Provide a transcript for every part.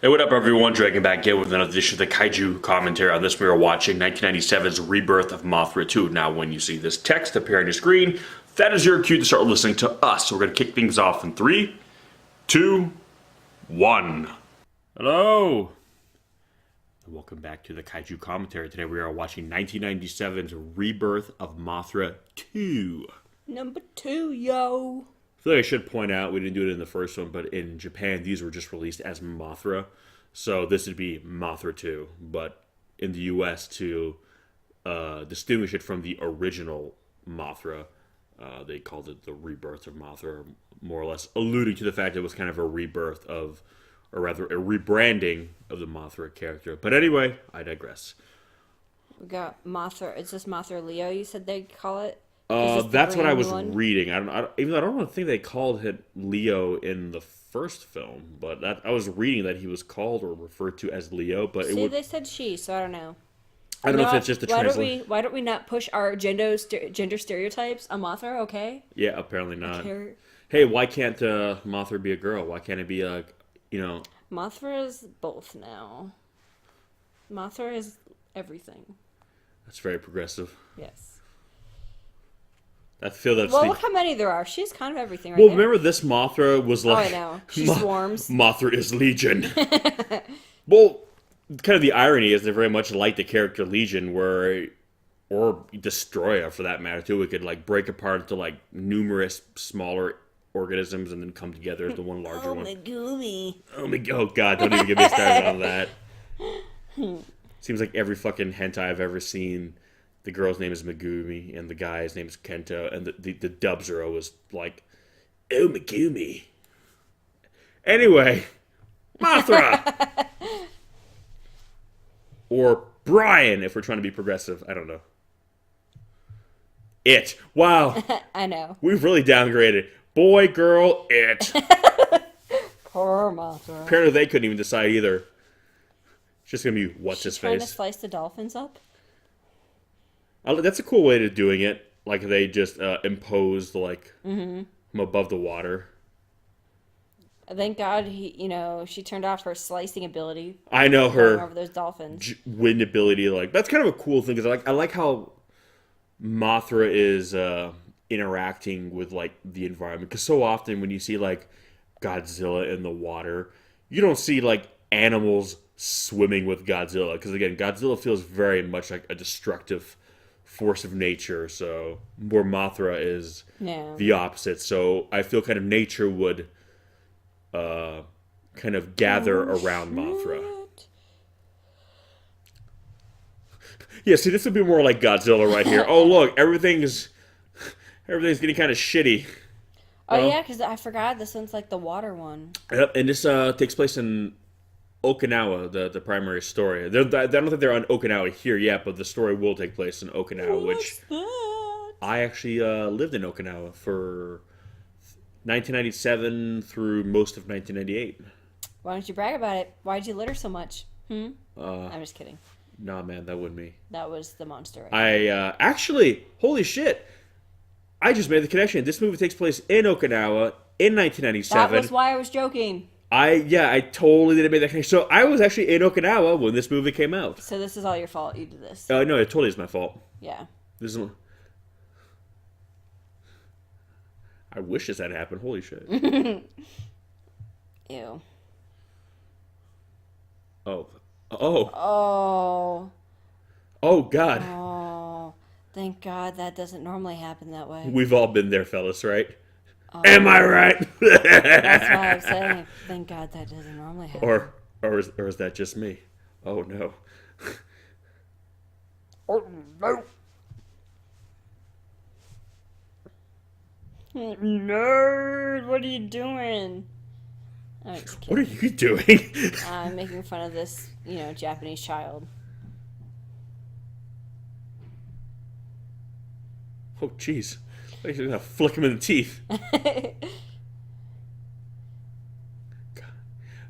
Hey, what up, everyone? Dragon back again with another edition of the KAIJU commentary. On this, we are watching 1997's Rebirth of Mothra II. Now, when you see this text appear on your screen, that is your cue to start listening to us. So we're going to kick things off in 3, 2, 1. Hello! And welcome back to the KAIJU commentary. Today, we are watching 1997's Rebirth of Mothra II. Number 2, yo! I feel like I should point out, we didn't do it in the first one, but in Japan, these were just released as Mothra. So this would be Mothra 2. But in the US, to distinguish it from the original Mothra, they called it the Rebirth of Mothra, more or less alluding to the fact it was kind of a rebirth of, or rather, a rebranding of the Mothra character. But anyway, I digress. We got Mothra. Is this Mothra Leo, you said they call it? That's what I was reading. Even though I don't think they called it Leo in the first film, but I was reading that he was called or referred to as Leo. But they said she, so I don't know. I don't know if it's just the translation. Why don't we not push our gender stereotypes on Mothra? Okay. Yeah, apparently not. Hey, why can't Mothra be a girl? Why can't it be a, Mothra is both now. Mothra is everything. That's very progressive. Yes. I feel that's look how many there are. She's kind of everything right there. there. Remember this Mothra was like... Oh, I know. She swarms. Mothra is Legion. Well, kind of the irony is they're very much like the character Legion, or Destroyer for that matter, too. It could like break apart into like numerous smaller organisms and then come together as the one larger one. Megumi. Oh god, don't even get me started on that. Seems like every fucking hentai I've ever seen... The girl's name is Megumi, and the guy's name is Kento, and the dubs are always like, oh, Megumi. Anyway, Mothra! Or Brian, if we're trying to be progressive. I don't know. It. Wow. I know. We've really downgraded. Boy, girl, it. Poor Mothra. Apparently they couldn't even decide either. It's just going to be what's-his-face. Trying to slice the dolphins up? That's a cool way to doing it. Like they just imposed from above the water. Thank God she turned off her slicing ability. I know her over those dolphins. Wind ability. Like that's kind of a cool thing because I like how Mothra is interacting with like the environment. Because so often when you see like Godzilla in the water, you don't see like animals swimming with Godzilla. Because again, Godzilla feels very much like a destructive force of nature, so where Mothra is the opposite. So I feel kind of nature would kind of gather around Mothra. Yeah, see, this would be more like Godzilla right here. Oh, look, everything's getting kind of shitty. Oh, yeah, because I forgot this one's like the water one. Yep, and this takes place in Okinawa, the primary story. I don't think they're on Okinawa here yet, but the story will take place in Okinawa, which I actually lived in Okinawa for 1997 through most of 1998. Why don't you brag about it? Why'd you litter so much? I'm just kidding. Nah, man, that wasn't me. That was the monster. Actually, holy shit. I just made the connection. This movie takes place in Okinawa in 1997. That was why I was joking. I totally didn't make that connection. So I was actually in Okinawa when this movie came out. So this is all your fault. You did this. No, it totally is my fault. Yeah. This is. I wish this had happened. Holy shit. Ew. Oh. Oh. Oh, God. Oh. Thank God that doesn't normally happen that way. We've all been there, fellas, right? Am I right? That's why I'm saying, thank God that doesn't normally happen. Or is that just me? Oh, no. Oh, no. Nerd, what are you doing? I'm just kidding. What are you doing? I'm making fun of this, Japanese child. Oh, jeez. I'm going to flick him in the teeth. God.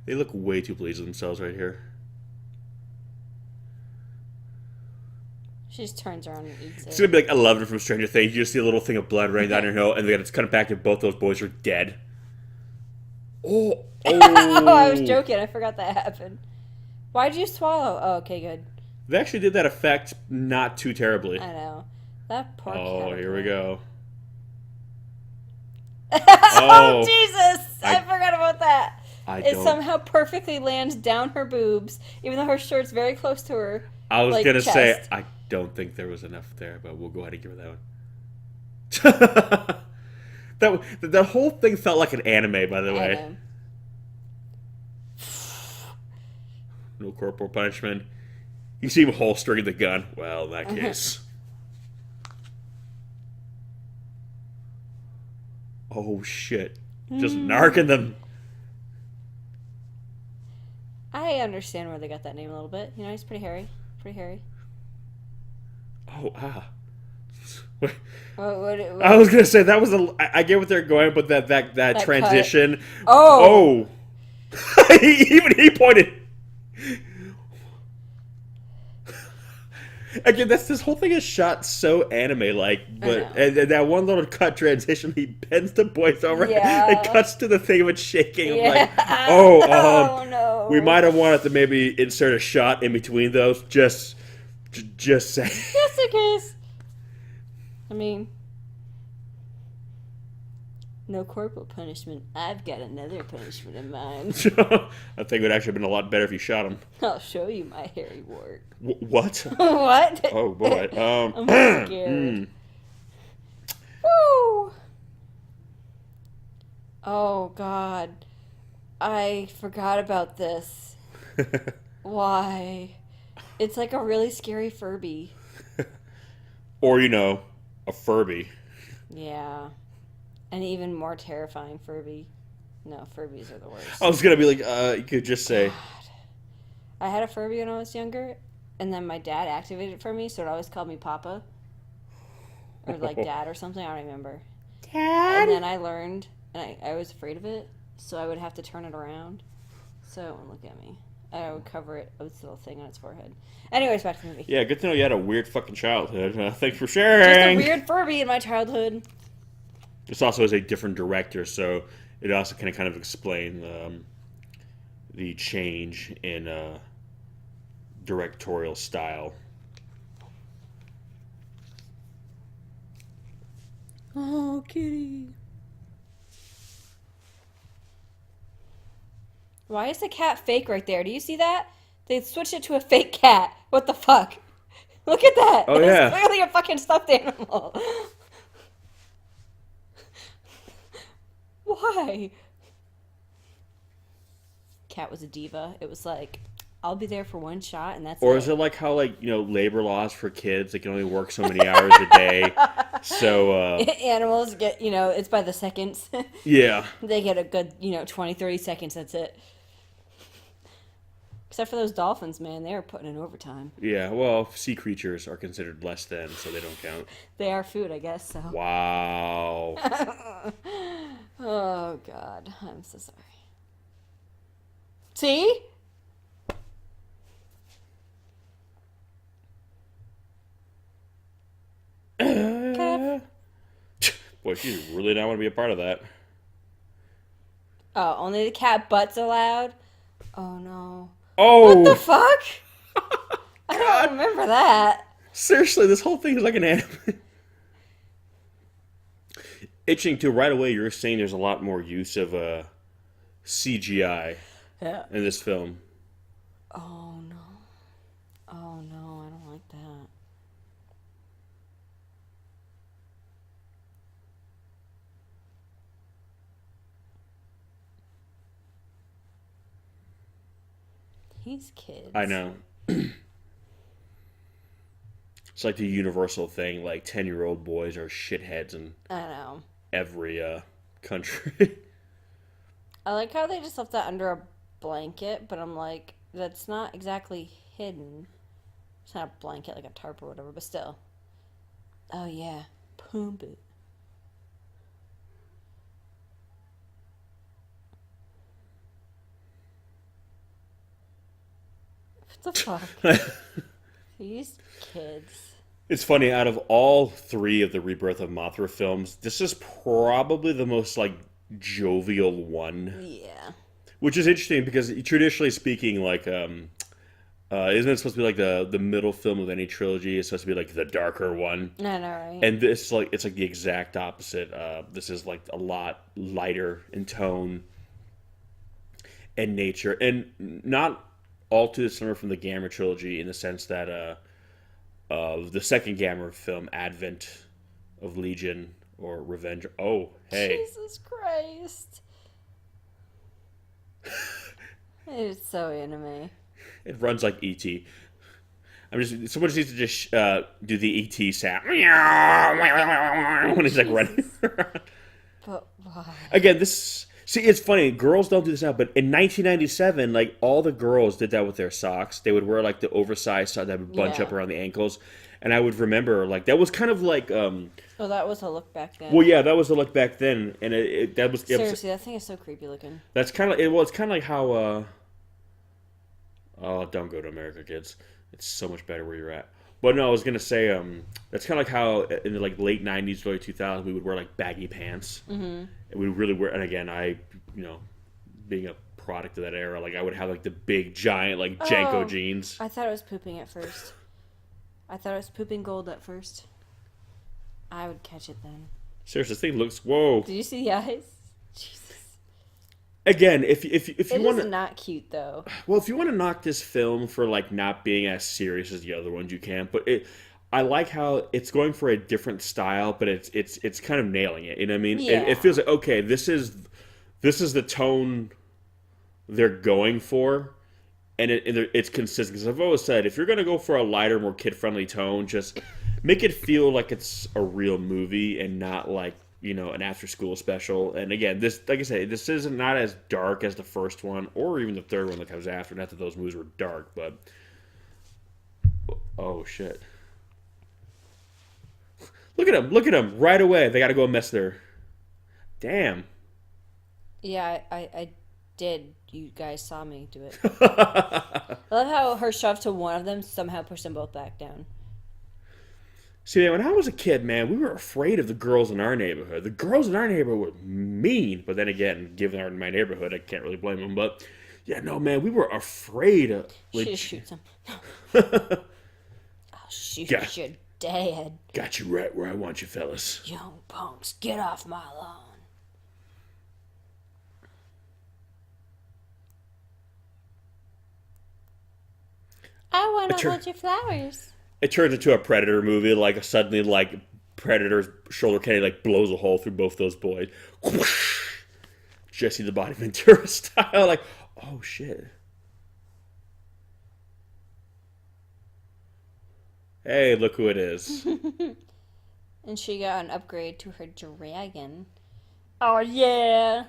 They look way too pleased with themselves right here. She just turns around and eats it. It's going to be like 11 from Stranger Things. You just see a little thing of blood running down your hill, and then it's cut back to both those boys are dead. Oh, Oh, I was oh. joking. I forgot that happened. Why'd you swallow? Oh, okay, good. They actually did that effect not too terribly. I know. That poor Oh, here we caterpillar. go. Oh, Oh, Jesus! I I forgot about that. I It don't. somehow perfectly lands down her boobs, even though her shirt's very close to her, I was like, gonna say chest. I don't think there was enough there, but we'll go ahead and give her that one. that whole thing felt like an anime, by the I way. know. No corporal punishment. You see him holstering the gun. Well, in that case. Oh shit! Just narking them. I understand where they got that name a little bit. You know, he's pretty hairy. Pretty hairy. Oh Wait, What, I was gonna say that was a. I get what they're going, but that that transition. cut. Oh! Oh, even he pointed. Again, this whole thing is shot so anime-like, I but know. and that one little cut transition, he bends the voice over and Yeah. cuts to the thing of it shaking. I'm Yeah. like, oh, Oh, no. we might have wanted to maybe insert a shot in between those. Just say. Just in case. I mean, no corporal punishment. I've got another punishment in mind. I think it would actually have been a lot better if you shot him. I'll show you my hairy wart. What? What? Oh boy. I'm scared. Woo! Oh, God. I forgot about this. Why? It's like a really scary Furby. Or a Furby. Yeah. An even more terrifying Furby. No, Furbies are the worst. I was gonna be like, you could just say, I had a Furby when I was younger, and then my dad activated it for me, so it always called me Papa. Or like Dad or something, I don't remember. Dad. And then I learned, and I was afraid of it, so I would have to turn it around so it wouldn't look at me. I would cover it with this little thing on its forehead. Anyways, back to the movie. Yeah, good to know you had a weird fucking childhood. Thanks for Just sharing. a weird Furby in my childhood. This also is a different director, so it also can kind of explain the change in directorial style. Oh, kitty. Why is the cat fake right there? Do you see that? They switched it to a fake cat. What the fuck? Look at that. Oh, It's yeah. clearly a fucking stuffed animal. Why? Cat was a diva. It was like, I'll be there for one shot and that's Or it. is it like how labor laws for kids? They can only work so many hours a day. So Animals get, it's by the seconds. yeah. They get a good, 20, 30 seconds. That's it. Except for those dolphins, man. They are putting in overtime. Yeah, well, sea creatures are considered less than, so they don't count. They are food, I guess, so. Wow. Oh, God. I'm so sorry. See? Boy, she really not want to be a part of that. Oh, only the cat butts allowed? Oh, no. Oh! What the fuck? I don't remember that. Seriously, this whole thing is like an anime. Itching to right away, you're saying there's a lot more use of CGI Yeah. in this film. Oh, no. Oh, no. I don't like that. These kids. I know. It's like the universal thing, like 10-year-old boys are shitheads in I know. every country. I like how they just left that under a blanket, but I'm like, that's not exactly hidden. It's not a blanket, like a tarp or whatever, but still. Oh, yeah. Pump it. What the fuck? These kids. It's funny, out of all three of the Rebirth of Mothra films, this is probably the most, like, jovial one, Yeah. which is interesting because traditionally speaking, like isn't it supposed to be like the middle film of any trilogy? It's supposed to be like the darker one. I know, right? And this like it's like the exact opposite. This is like a lot lighter in tone and nature, and not all too dissimilar from the Gamma trilogy in the sense that the second Gamma film, Advent of Legion or Revenge. Oh, hey, Jesus Christ. It's so anime. it runs like ET. I'm just someone just needs to just do the ET sound when he's like running. But why? Again, this see it's funny. Girls don't do this now, but in 1997, like all the girls did that with their socks. They would wear like the oversized sock that would bunch Yeah. up around the ankles, and I would remember like that was kind of like Oh, that was a look back then. well, yeah, that was the look back then, and that was Seriously, that thing is so creepy looking. that's kind of well, it's kind of like how oh, don't go to America, kids. It's so much better where you're at. But no, I was gonna say that's kind of like how in the like late '90s, early 2000s, we would wear like baggy pants, and we would really wear. And again, being a product of that era, like I would have like the big giant like Janko Oh. jeans. I thought it was pooping at first. I thought it was pooping gold at first. I would catch it then. Seriously, this thing looks whoa. Did you see the eyes? Jesus. Again, if you It want is to not cute though. well, if you want to knock this film for like not being as serious as the other ones, you can. But I like how it's going for a different style, but it's kind of nailing it. You know what I mean? Yeah. It feels like okay, this is the tone they're going for, and it's consistent. Because I've always said if you're going to go for a lighter, more kid friendly tone, just make it feel like it's a real movie and not like an after school special. And again, this like I say, this is not as dark as the first one or even the third one that comes after. Not that those movies were dark, but oh shit. Look at him right away. They got to go mess there. Damn. Yeah, I did. You guys saw me do it. I love how her shove to one of them somehow pushed them both back down. See, man, when I was a kid, man, we were afraid of the girls in our neighborhood. The girls in our neighborhood were mean. But then again, given my neighborhood, I can't really blame them. But yeah, no, man, we were afraid of. She just shoots him. I'll shoot Yeah. your dad. Got you right where I want you, fellas. Young punks, get off my lawn. I want A to tur- hold your flowers. It turns into a Predator movie. Like suddenly, like Predator's shoulder cannon like blows a hole through both those boys. Jesse the Body Ventura style. Like, oh shit. Hey, look who it is. And she got an upgrade to her dragon. Oh, yeah.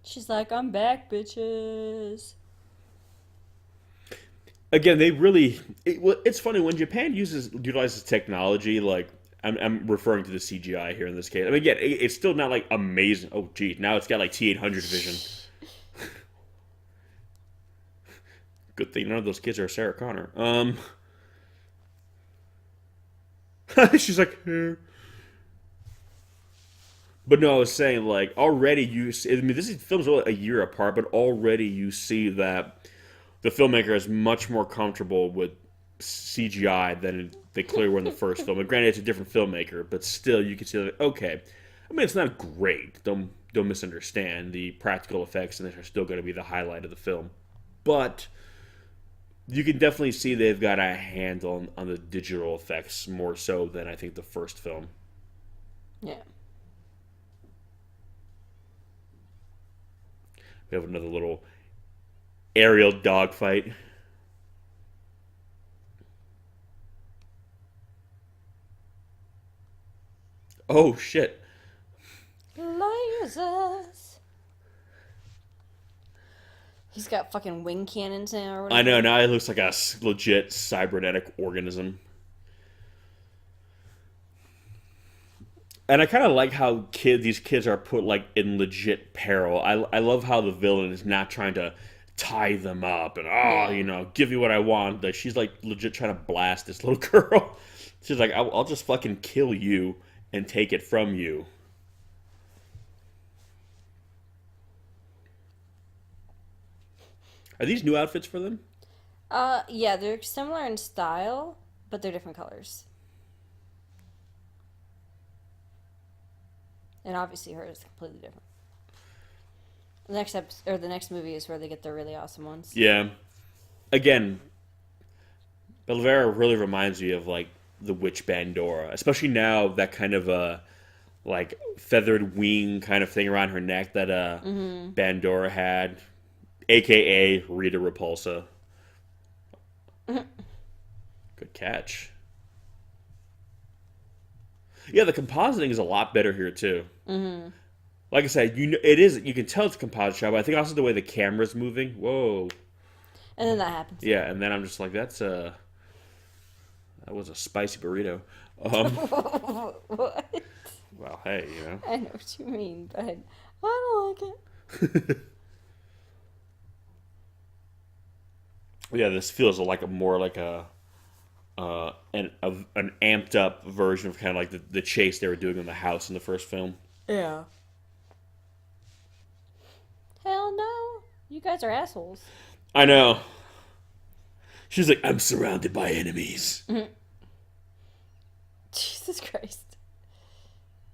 She's like, I'm back, bitches. Again, they really. It's funny when Japan utilizes technology. Like I'm referring to the CGI here in this case. I mean, again, it's still not like amazing. Oh, gee, now it's got like T800 vision. Good thing none of those kids are Sarah Connor. She's like, eh. But no, I was saying like already I mean, this film's only a year apart, but already you see that the filmmaker is much more comfortable with CGI than they clearly were in the first film. And granted, it's a different filmmaker, but still, you can see like, okay. I mean, it's not great. Don't misunderstand. The practical effects in this are still going to be the highlight of the film, but you can definitely see they've got a handle on the digital effects more so than I think the first film. Yeah. We have another little aerial dogfight. Oh shit! Lasers. He's got fucking wing cannons now or whatever. I know, now it looks like a legit cybernetic organism. And I kind of like how these kids are put like in legit peril. I love how the villain is not trying to tie them up and give you what I want. Like, she's like legit trying to blast this little girl. She's like, I'll just fucking kill you and take it from you. Are these new outfits for them? Yeah, they're similar in style, but they're different colors. And obviously hers is completely different. The next episode, or the next movie is where they get their really awesome ones. Yeah. Again, Belvera really reminds me of like the witch Bandora, especially now that kind of like feathered wing kind of thing around her neck that Bandora had, aka Rita Repulsa. Good catch. Yeah, the compositing is a lot better here too. Like I said, it is. You can tell it's a composite shot, but I think also the way the camera's moving. Whoa. And then that happens. Yeah, and then I'm just like, that was a spicy burrito. What? Well, hey, I know what you mean, but I don't like it. Yeah, this feels like more like an amped up version of kind of like the chase they were doing in the house in the first film. Yeah. Hell no. You guys are assholes. I know. She's like, I'm surrounded by enemies. Jesus Christ.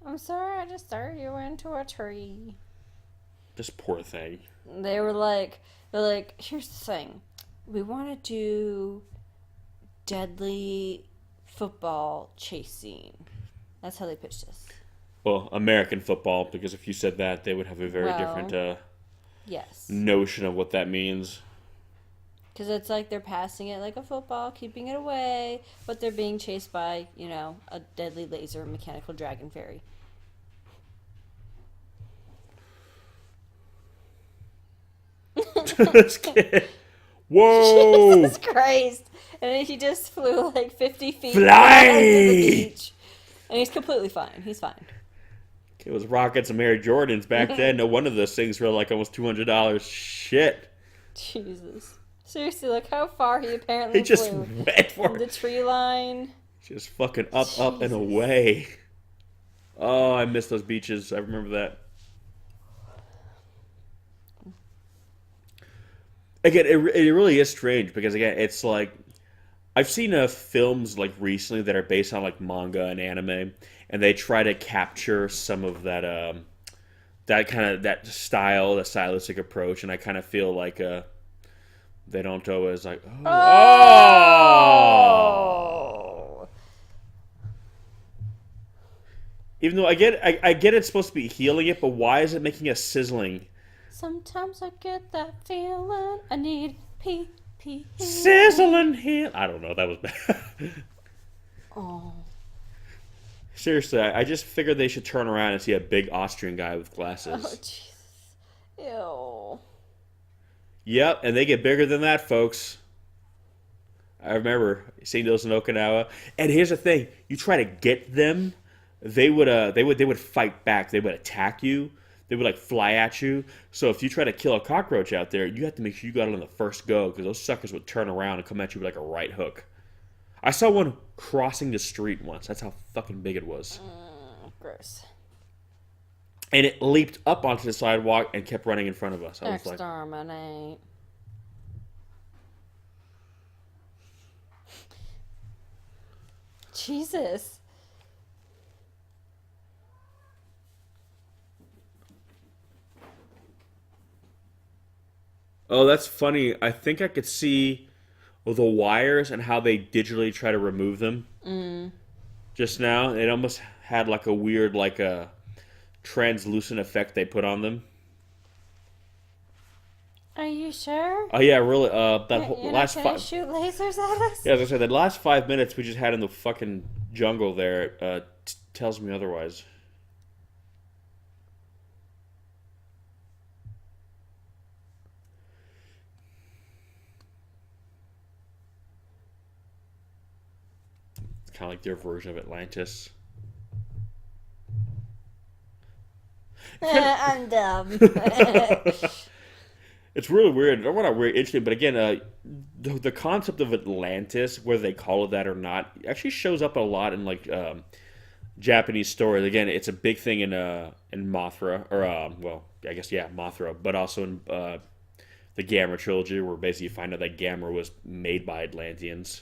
I'm sorry, I just threw you into a tree. This poor thing. They're like, here's the thing. We want to do deadly football chase scene. That's how they pitched this. Well, American football, because if you said that, they would have a very different yes. notion of what that means. Because it's like they're passing it like a football, keeping it away, but they're being chased by, a deadly laser mechanical dragon fairy. This kid. Whoa! Jesus Christ! And then he just flew like 50 feet Fly! onto the beach. And he's completely fine. He's fine. It was Rockets and Air Jordans back then. No wonder those things were like almost $200. Shit. Jesus. Seriously, look how far he apparently He just flew. went for The it. tree line. Just fucking up and away. Oh, I miss those beaches. I remember that. Again, it really is strange because, again, it's like I've seen films like recently that are based on like manga and anime, and they try to capture some of that that style, the stylistic approach, and I kind of feel like they don't always like oh. Even though I get it's supposed to be healing it, but why is it making a sizzling? Sometimes I get that feeling I need pee. Sizzling heal. I don't know. That was bad. Oh. Seriously, I just figured they should turn around and see a big Austrian guy with glasses. Oh, Jesus. Ew. Yep, and they get bigger than that, folks. I remember seeing those in Okinawa. And here's the thing: you try to get them, they would fight back. They would attack you. They would like fly at you. So if you try to kill a cockroach out there, you have to make sure you got it on the first go because those suckers would turn around and come at you with like a right hook. I saw one crossing the street once. That's how fucking big it was. Gross. And it leaped up onto the sidewalk and kept running in front of us. I was like, Exterminate. Jesus. oh, that's funny. I think I could see the wires and how they digitally try to remove them. Just now. It almost had like a weird, like a translucent effect they put on them. Are you sure? Oh yeah, really. That You're last not gonna 5. shoot lasers at us? Yeah, as I said, the last 5 minutes we just had in the fucking jungle there tells me otherwise. It's kind of like their version of Atlantis. I'm dumb. It's really weird. Well, not weird, interesting, but again, the concept of Atlantis, whether they call it that or not, actually shows up a lot in like Japanese stories. Again, it's a big thing in Mothra, or well, I guess yeah, Mothra, but also in the Gamera trilogy, where basically you find out that Gamera was made by Atlanteans.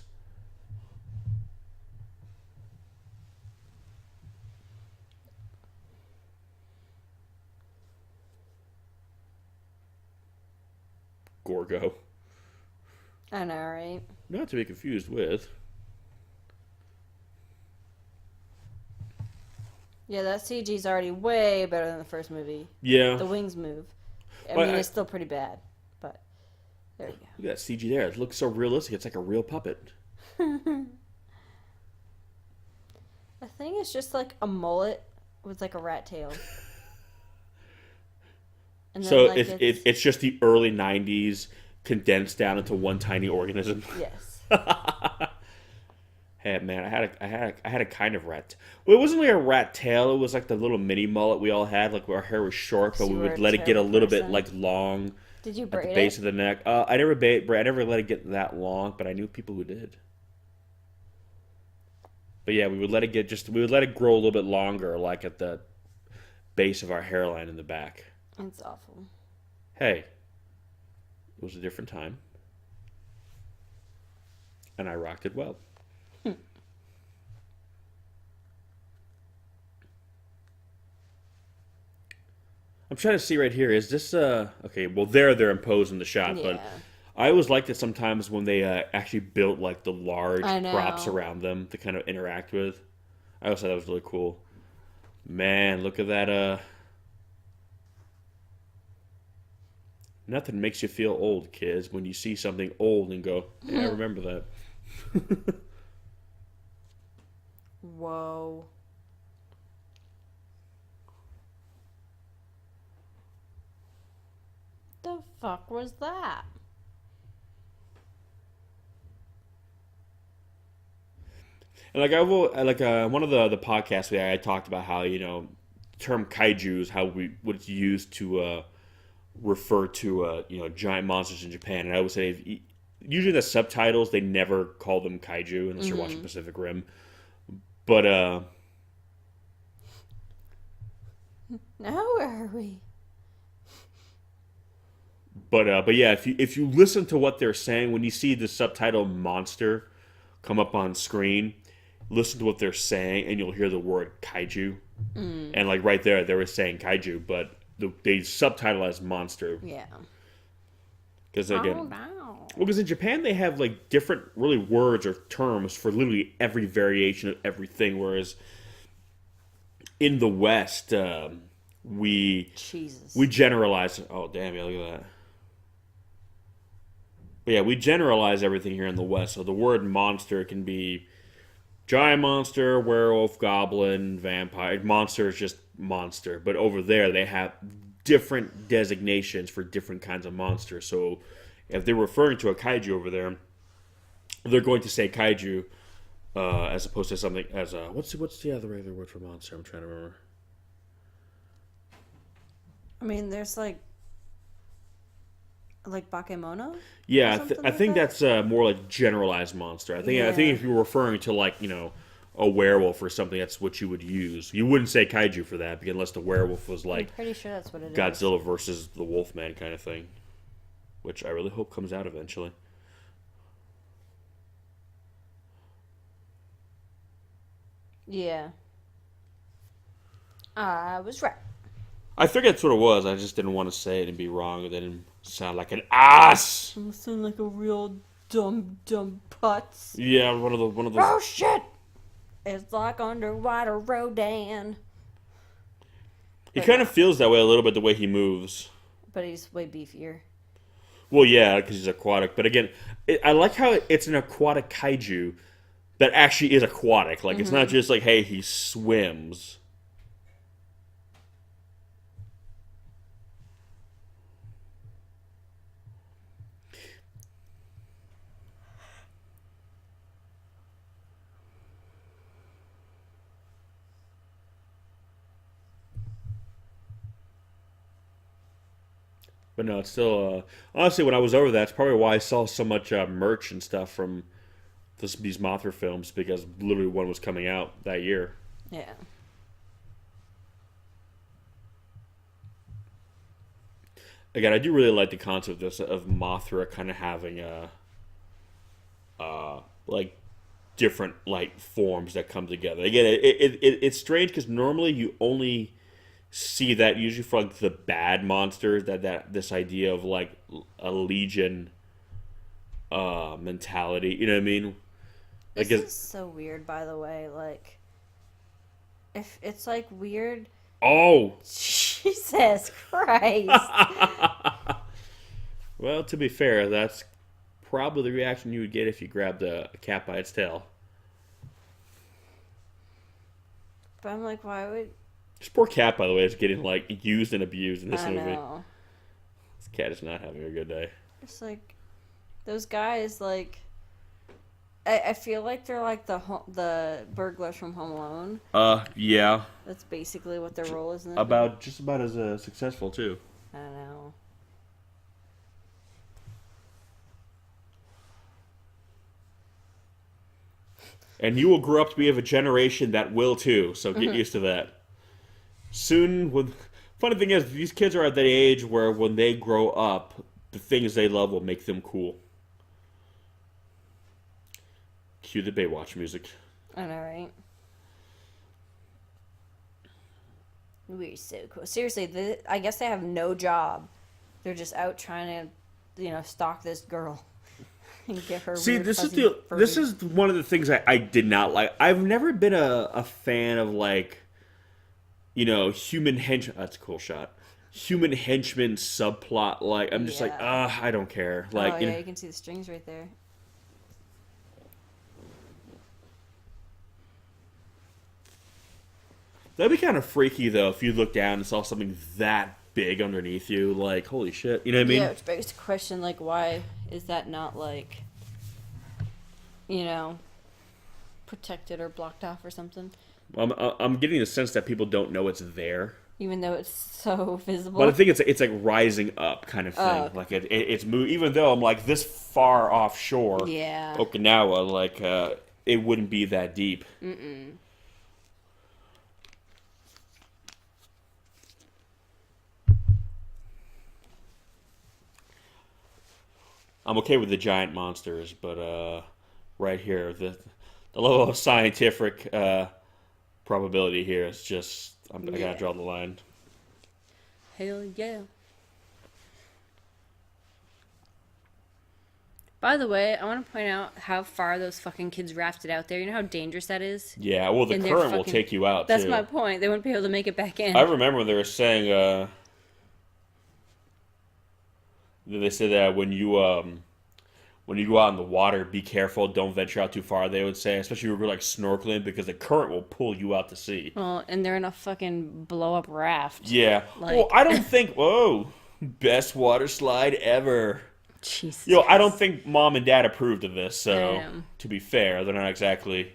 Gorgo. I know, right? Not to be confused with. Yeah, that CG's already way better than the first movie. Yeah. The wings move. I Well, mean, it's still pretty bad, but there you go. Look at that CG there. It looks so realistic. It's like a real puppet. I think it's just like a mullet with like a rat tail. And then, So like, it's just the early 90s condensed down into one tiny organism. Yes. Hey man, I had a kind of rat. Well, it wasn't like a rat tail. It was like the little mini mullet we all had. Like our hair was short, but So we you were would a let it get a terrible little bit person? like long Did you at braid the base it? of the neck. I never let it get that long, but I knew people who did. But yeah, we would let it grow a little bit longer, like at the base of our hairline in the back. It's awful. Hey, it was a different time, and I rocked it well. I'm trying to see right here. Is this okay? Well, they're imposed in the shot, but Yeah. I always liked it sometimes when they actually built like the large I know. props around them to kind of interact with. I always thought that was really cool. Man, look at that. Nothing makes you feel old, kids, when you see something old and go, "Yeah, I remember that." Whoa. The fuck was that? And like one of the podcasts I talked about how the term kaiju is how what it's used to refer to giant monsters in Japan. And I would say usually the subtitles they never call them kaiju unless you're watching Pacific Rim. But Now where are we? but yeah, if you listen to what they're saying when you see the subtitle monster come up on screen, listen to what they're saying and you'll hear the word kaiju. And like right there, they were saying kaiju, but they subtitle as monster. Yeah. Because again, Oh, no. well, because in Japan they have like different really words or terms for literally every variation of everything, whereas in the West we Jesus. generalize. Oh damn! Yeah, look at that. But yeah, we generalize everything here in the West. So the word monster can be giant monster, werewolf, goblin, vampire. Monster is just monster. But over there, they have different designations for different kinds of monsters. So if they're referring to a kaiju over there, they're going to say kaiju as opposed to something as a... What's the other regular word for monster? I'm trying to remember. I mean, there's like Bakemono? Yeah, Something I like think that? that's more like generalized monster. I think Yeah. if you're referring to like a werewolf or something, that's what you would use. You wouldn't say kaiju for that, because unless the werewolf was I'm like pretty sure that's what it is. Godzilla versus the Wolfman kind of thing, which I really hope comes out eventually. Yeah. I was right. I figured that's what it was. I just didn't want to say it and be wrong, and then sound like an ass. I'm sound like a real dumb putz. Yeah, one of those. Oh shit! It's like underwater Rodan. He kind of feels that way a little bit the way he moves. But he's way beefier. Well, yeah, because he's aquatic. But again, I like how it's an aquatic kaiju that actually is aquatic. Like, it's not just like, hey, he swims. But no, it's still... honestly, when I was over there, that's probably why I saw so much merch and stuff from these Mothra films, because literally one was coming out that year. Yeah. again, I do really like the concept of Mothra kind of having like different like forms that come together. Again, it's strange because normally you only see that usually for like the bad monsters that this idea of like a legion mentality. You know what I mean? Like, This is so weird, by the way. Like, if it's like weird. oh, Jesus Christ. well, to be fair, that's probably the reaction you would get if you grabbed a cat by its tail. But I'm like, why would. This poor cat, by the way, is getting like used and abused in this I movie. know. This cat is not having a good day. It's like, those guys, like. I feel like they're like the burglars from Home Alone. Yeah. That's basically what their role is in that. Just about as successful too. I don't know. And you will grow up to be of a generation that will too. So get used to that. Soon, funny thing is, these kids are at that age where when they grow up, the things they love will make them cool. Cue the Baywatch music. I know, right? We're so cool. Seriously, I guess they have no job. They're just out trying to, stalk this girl and get her. See, weird, this fuzzy is one of the things I did not like. I've never been a fan of like, human hench. That's a cool shot. Human henchman subplot. Like, I'm just like, I don't care. Like, you can see the strings right there. That'd be kind of freaky, though, if you look down and saw something that big underneath you. Like, holy shit. You know what I mean? Yeah, which begs the question, like, why is that not, like, protected or blocked off or something? I'm getting the sense that people don't know it's there. Even though it's so visible? But I think it's like rising up kind of thing. Oh. Like, it's moving. Even though I'm, like, this far offshore, yeah. Okinawa, like, it wouldn't be that deep. Mm-mm. I'm okay with the giant monsters, but right here, the level of scientific probability here is just I gotta draw the line. Hell yeah. By the way, I want to point out how far those fucking kids rafted out there. You know how dangerous that is? Yeah, well, the current will take you out, That's too. my point. They wouldn't be able to make it back in. I remember they were saying, they said that when you go out in the water, be careful, don't venture out too far, they would say, especially if you're like snorkeling, because the current will pull you out to sea. Well, and they're in a fucking blow-up raft. Yeah. Like... Well, I don't think, whoa, best water slide ever. Jesus. I don't think mom and dad approved of this, so to be fair, they're not exactly.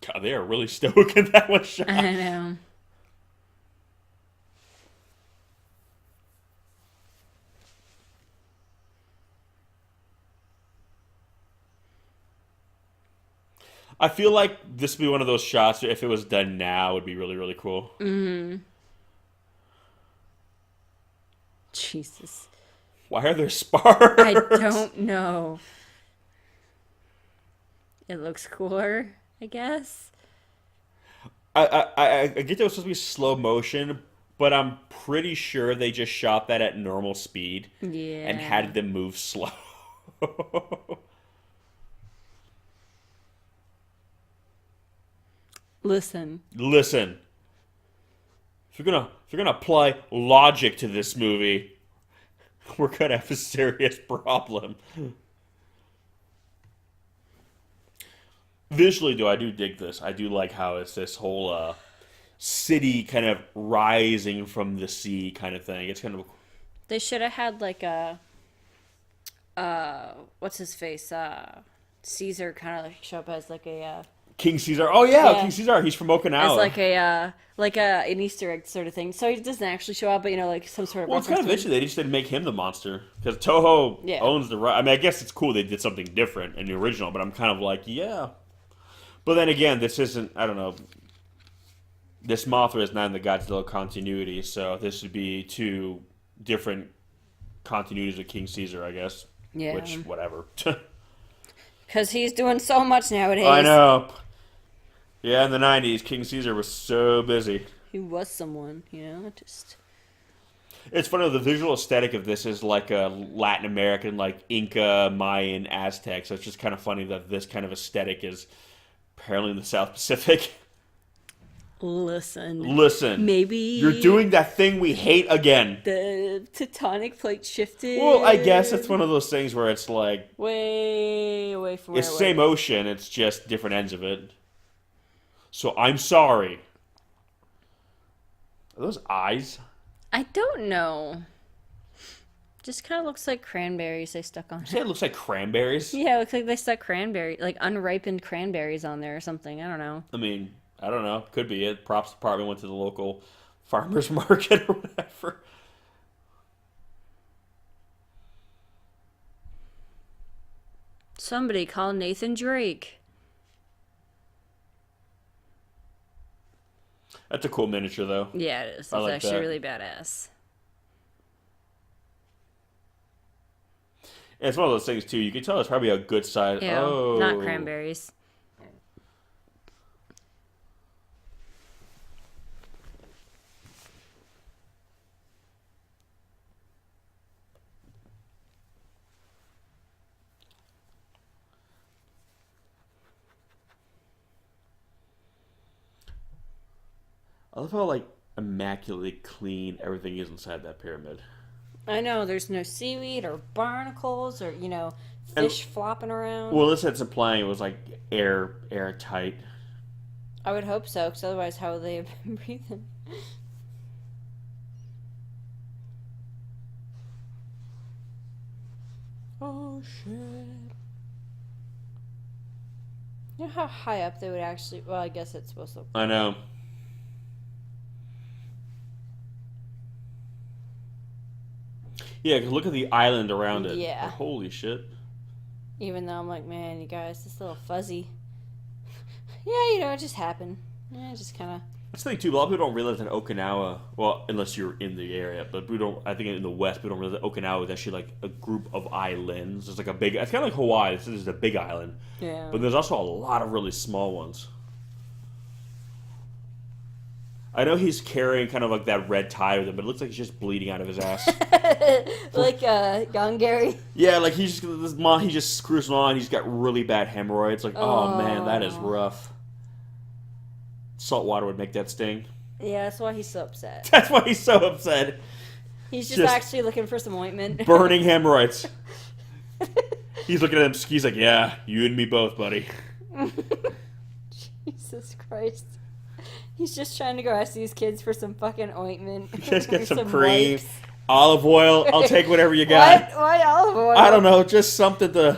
God, they are really stoking that one shot. I know. I feel like this would be one of those shots, if it was done now, would be really, really cool. Mm-hmm. Jesus. Why are there spars? I don't know. It looks cooler, I guess. I get that it was supposed to be slow motion, but I'm pretty sure they just shot that at normal speed. Yeah. And had them move slow. Listen. If you're gonna apply logic to this movie, we're gonna have a serious problem. Visually, though, I do dig this. I do like how it's this whole city kind of rising from the sea kind of thing. It's kind of. They should have had like a. What's his face? Caesar kind of like show up as like a King Caesar. Oh yeah, Yeah. King Caesar. He's from As Okinawa. like a an Easter egg sort of thing. So he doesn't actually show up, but like some sort of Well, it's kind reference of to interesting. him. They just didn't make him the monster because Toho Yeah. owns the right. I mean, I guess it's cool they did something different in the original, but I'm kind of like, yeah. But then again, this isn't. I don't know. This Mothra is not in the Godzilla continuity, so this would be two different continuities of King Caesar, I guess. Yeah. Which, whatever. Because he's doing so much nowadays. I know. Yeah, in the 90s, King Caesar was so busy. He was someone, just. It's funny, the visual aesthetic of this is like a Latin American, like Inca, Mayan, Aztec, so it's just kind of funny that this kind of aesthetic is apparently in the South Pacific. Listen. Maybe. You're doing that thing we hate again. The tectonic plate shifted. Well, I guess it's one of those things where it's like... way away from where it's the same ocean, it's just different ends of it. So I'm sorry. Are those eyes? I don't know. Just kind of looks like cranberries they stuck on You say it looks like cranberries? Yeah, it looks like they stuck like unripened cranberries on there or something. I don't know. I mean, I don't know. Could be it. Props department went to the local farmer's market or whatever. Somebody call Nathan Drake. That's a cool miniature, though. Yeah, it is. It's like actually that. really badass. And it's one of those things, too. You can tell it's probably a good size. Ew, Oh. not cranberries. I love how, like, immaculately clean everything is inside that pyramid. I know, there's no seaweed or barnacles or, fish flopping around. Well, this it's implying it was, like, airtight. I would hope so, because otherwise how would they have been breathing? Oh, shit. You know how high up they would actually... Well, I guess it's supposed to... I know. Yeah, 'cause look at the island around it. Yeah. Like, holy shit. Even though I'm like, man, you guys, this little fuzzy... Yeah, it just happened. Yeah, it just kind of... That's the thing, too. A lot of people don't realize that Okinawa, well, unless you're in the area, but we don't, I think in the West, we don't realize that Okinawa is actually like a group of islands. It's like a big, it's kind of like Hawaii. This is a big island. Yeah. But there's also a lot of really small ones. I know he's carrying kind of like that red tie with him, but it looks like he's just bleeding out of his ass. Like, young Gary. Yeah, like he just screws on. He's got really bad hemorrhoids. Like, oh man, that is rough. Salt water would make that sting. Yeah, that's why he's so upset. That's why he's so upset. He's Just actually looking for some ointment. Burning hemorrhoids. He's looking at him. He's like, yeah, you and me both, buddy. Jesus Christ. He's just trying to go ask these kids for some fucking ointment. Just get Or some cream, wipes. olive oil. I'll take whatever you got. Why olive oil? I don't know, just something to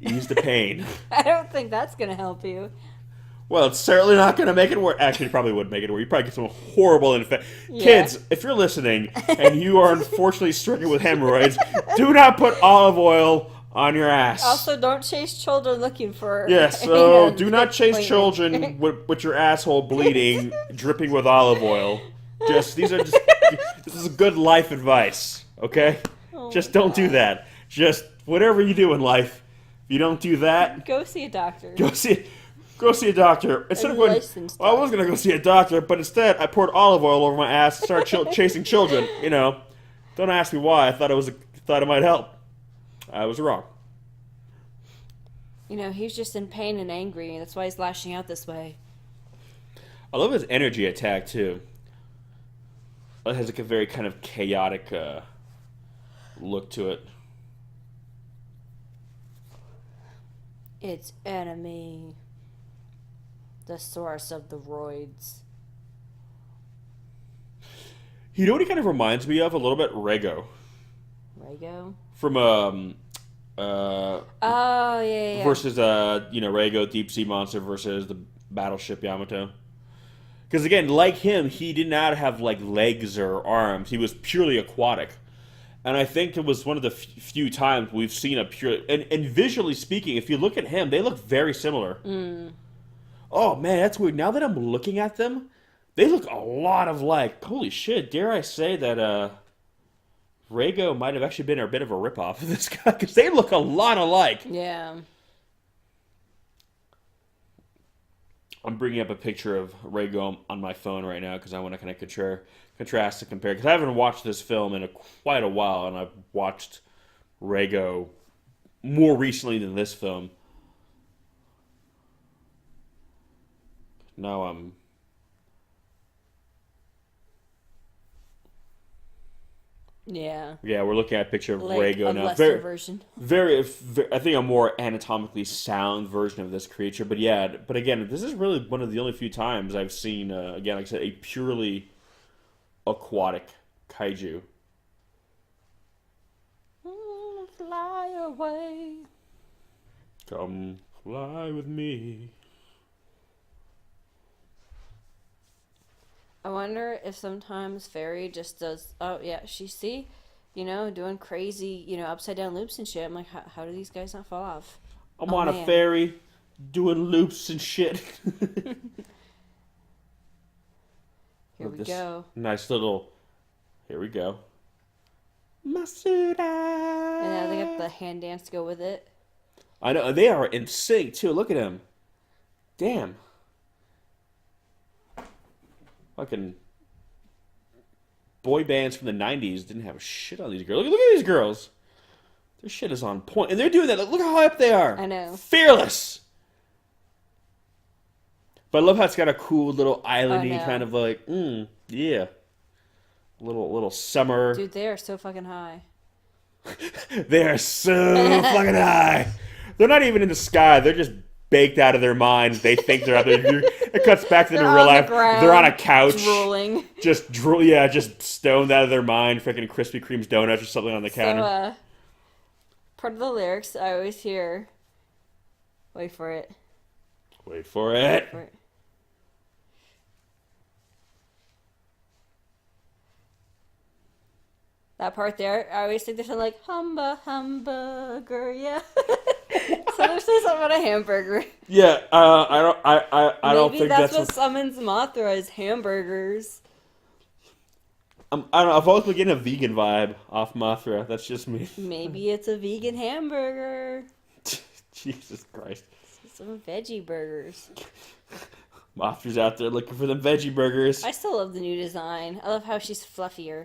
ease the pain. I don't think that's going to help you. Well, it's certainly not going to make it worse. Actually, it probably would make it worse. You probably get some horrible infection. Yeah. Kids, if you're listening and you are unfortunately stricken with hemorrhoids, do not put olive oil on your ass. Also, don't chase children looking for... Yeah, so do not chase children with your asshole bleeding, dripping with olive oil. This is good life advice, okay? Oh Just don't do that. Just whatever you do in life, if you don't do that, Go see a doctor. go see a doctor. Instead of going, licensed well, I was going to go see a doctor, but instead I poured olive oil over my ass and started chasing children. Don't ask me why. I thought it might help. I was wrong. He's just in pain and angry. That's why he's lashing out this way. I love his energy attack too. It has like a very kind of chaotic look to it. It's enemy. The source of the roids. You know what he kind of reminds me of a little bit? Rego. Rego? From Oh yeah. versus Rego Deep Sea Monster versus the Battleship Yamato. Because again, like him, he did not have like legs or arms. He was purely aquatic. And I think it was one of the few times we've seen a pure and visually speaking, if you look at him, they look very similar. Oh man, that's weird. Now that I'm looking at them, they look a lot of like. Holy shit! Dare I say that Rego might have actually been a bit of a ripoff of this guy because they look a lot alike. Yeah. I'm bringing up a picture of Rego on my phone right now because I want to kind of contrast and compare. Because I haven't watched this film in quite a while, and I've watched Rego more recently than this film. Now I'm. Yeah. Yeah, we're looking at a picture of Like Rego a now. lesser version. I think a more anatomically sound version of this creature. But yeah, but again, this is really one of the only few times I've seen, again, like I said, a purely aquatic kaiju. Fly away. Come fly with me. I wonder if sometimes Fairy just does. Oh yeah, doing crazy, upside down loops and shit. I'm like, how do these guys not fall off? I'm on a ferry, doing loops and shit. Here we go. Nice little. Here we go. Masuda. And now they got the hand dance to go with it. I know they are in sync too. Look at him. Damn. Fucking boy bands from the 90s didn't have a shit on these girls. Look at these girls. Their shit is on point. And they're doing that. Look how high up they are. I know. Fearless. But I love how it's got a cool little islandy kind of like, yeah. Little summer. Dude, they are so fucking high. They are so fucking high. They're not even in the sky. They're just baked out of their minds. They think they're up there. It cuts back to them in real life. They're on a couch. Drooling. Just stoned out of their mind. Freaking Krispy Kreme's donuts or something on the counter. So, part of the lyrics I always hear. Wait for it. Wait for it. That part there, I always think they're something like hamburger, yeah. So they're saying something about a hamburger. Yeah, I don't think that's what summons Mothra is hamburgers. I don't know. I've always been getting a vegan vibe off Mothra. That's just me. Maybe it's a vegan hamburger. Jesus Christ. Some veggie burgers. Mothra's out there looking for them veggie burgers. I still love the new design. I love how she's fluffier.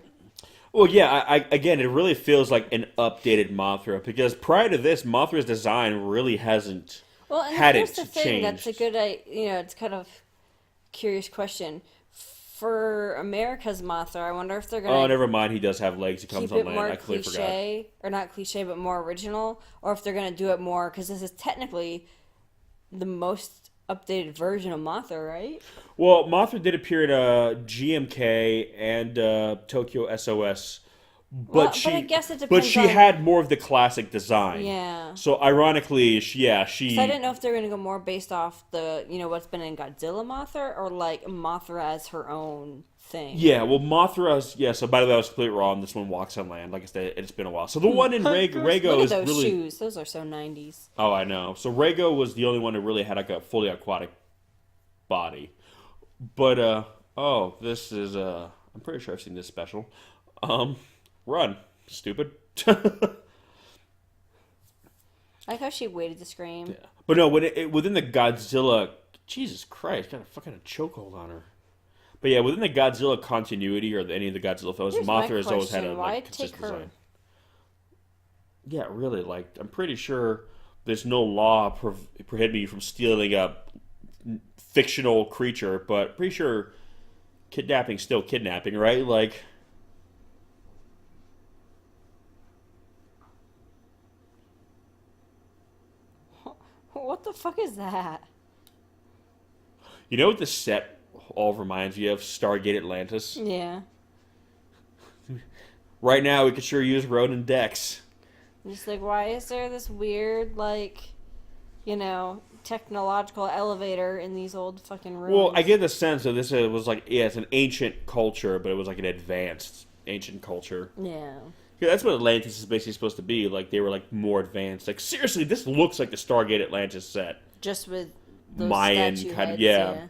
Well, yeah, again, it really feels like an updated Mothra because prior to this, Mothra's design really hasn't had it changed. That's a good, it's kind of curious question. For America's Mothra, I wonder if they're going to... Oh, never mind. He does have legs. He comes on land. I completely forgot. Cliche, or not cliche, but more original, or if they're going to do it more, because this is technically the most updated version of Mothra, right? Well, Mothra did appear at GMK and Tokyo SOS, but I guess it depends. But she had more of the classic design. Yeah. So ironically, she. I didn't know if they were going to go more based off the what's been in Godzilla Mothra or like Mothra as her own thing. Yeah. Well, Mothra's So by the way, I was completely wrong. This one walks on land. Like I said, it's been a while. So the one in Rego Look is at those really shoes. Those are so 90s. Oh, I know. So Rego was the only one who really had like a fully aquatic body. But this is I'm pretty sure I've seen this special. Run, stupid. I like how she waited to scream. Yeah. But no, within the Godzilla, Jesus Christ, got a fucking chokehold on her. But yeah, within the Godzilla continuity or any of the Godzilla films, Mothra has always had a consistent design. Yeah, really. Like, I'm pretty sure there's no law prohibiting you from stealing a fictional creature, but pretty sure kidnapping's still kidnapping, right? Like, what the fuck is that? You know what the set all reminds me of? Stargate Atlantis. Yeah. Right now, we could sure use Ronan Dex. I'm just like, why is there this weird, like, technological elevator in these old fucking rooms? Well, I get the sense that this was like, yeah, it's an ancient culture, but it was like an advanced ancient culture. Yeah. Yeah, that's what Atlantis is basically supposed to be. Like, they were, like, more advanced. Like, seriously, this looks like the Stargate Atlantis set. Just with those Mayan statue kind heads, of, yeah.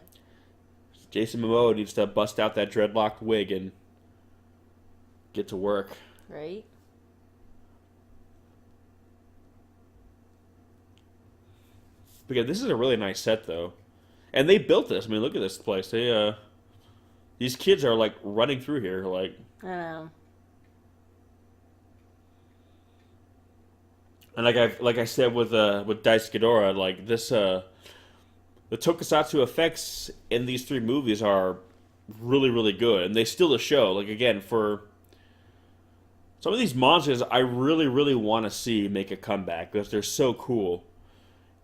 Jason Momoa needs to bust out that dreadlocked wig and get to work. Right? But yeah, this is a really nice set, though. And they built this. I mean, look at this place. These kids are, like, running through here, like... I know. And like I said with Dice Ghidorah, like this, the tokusatsu effects in these 3 movies are really, really good, and they steal the show. Like, again, for some of these monsters, I really, really want to see make a comeback because they're so cool,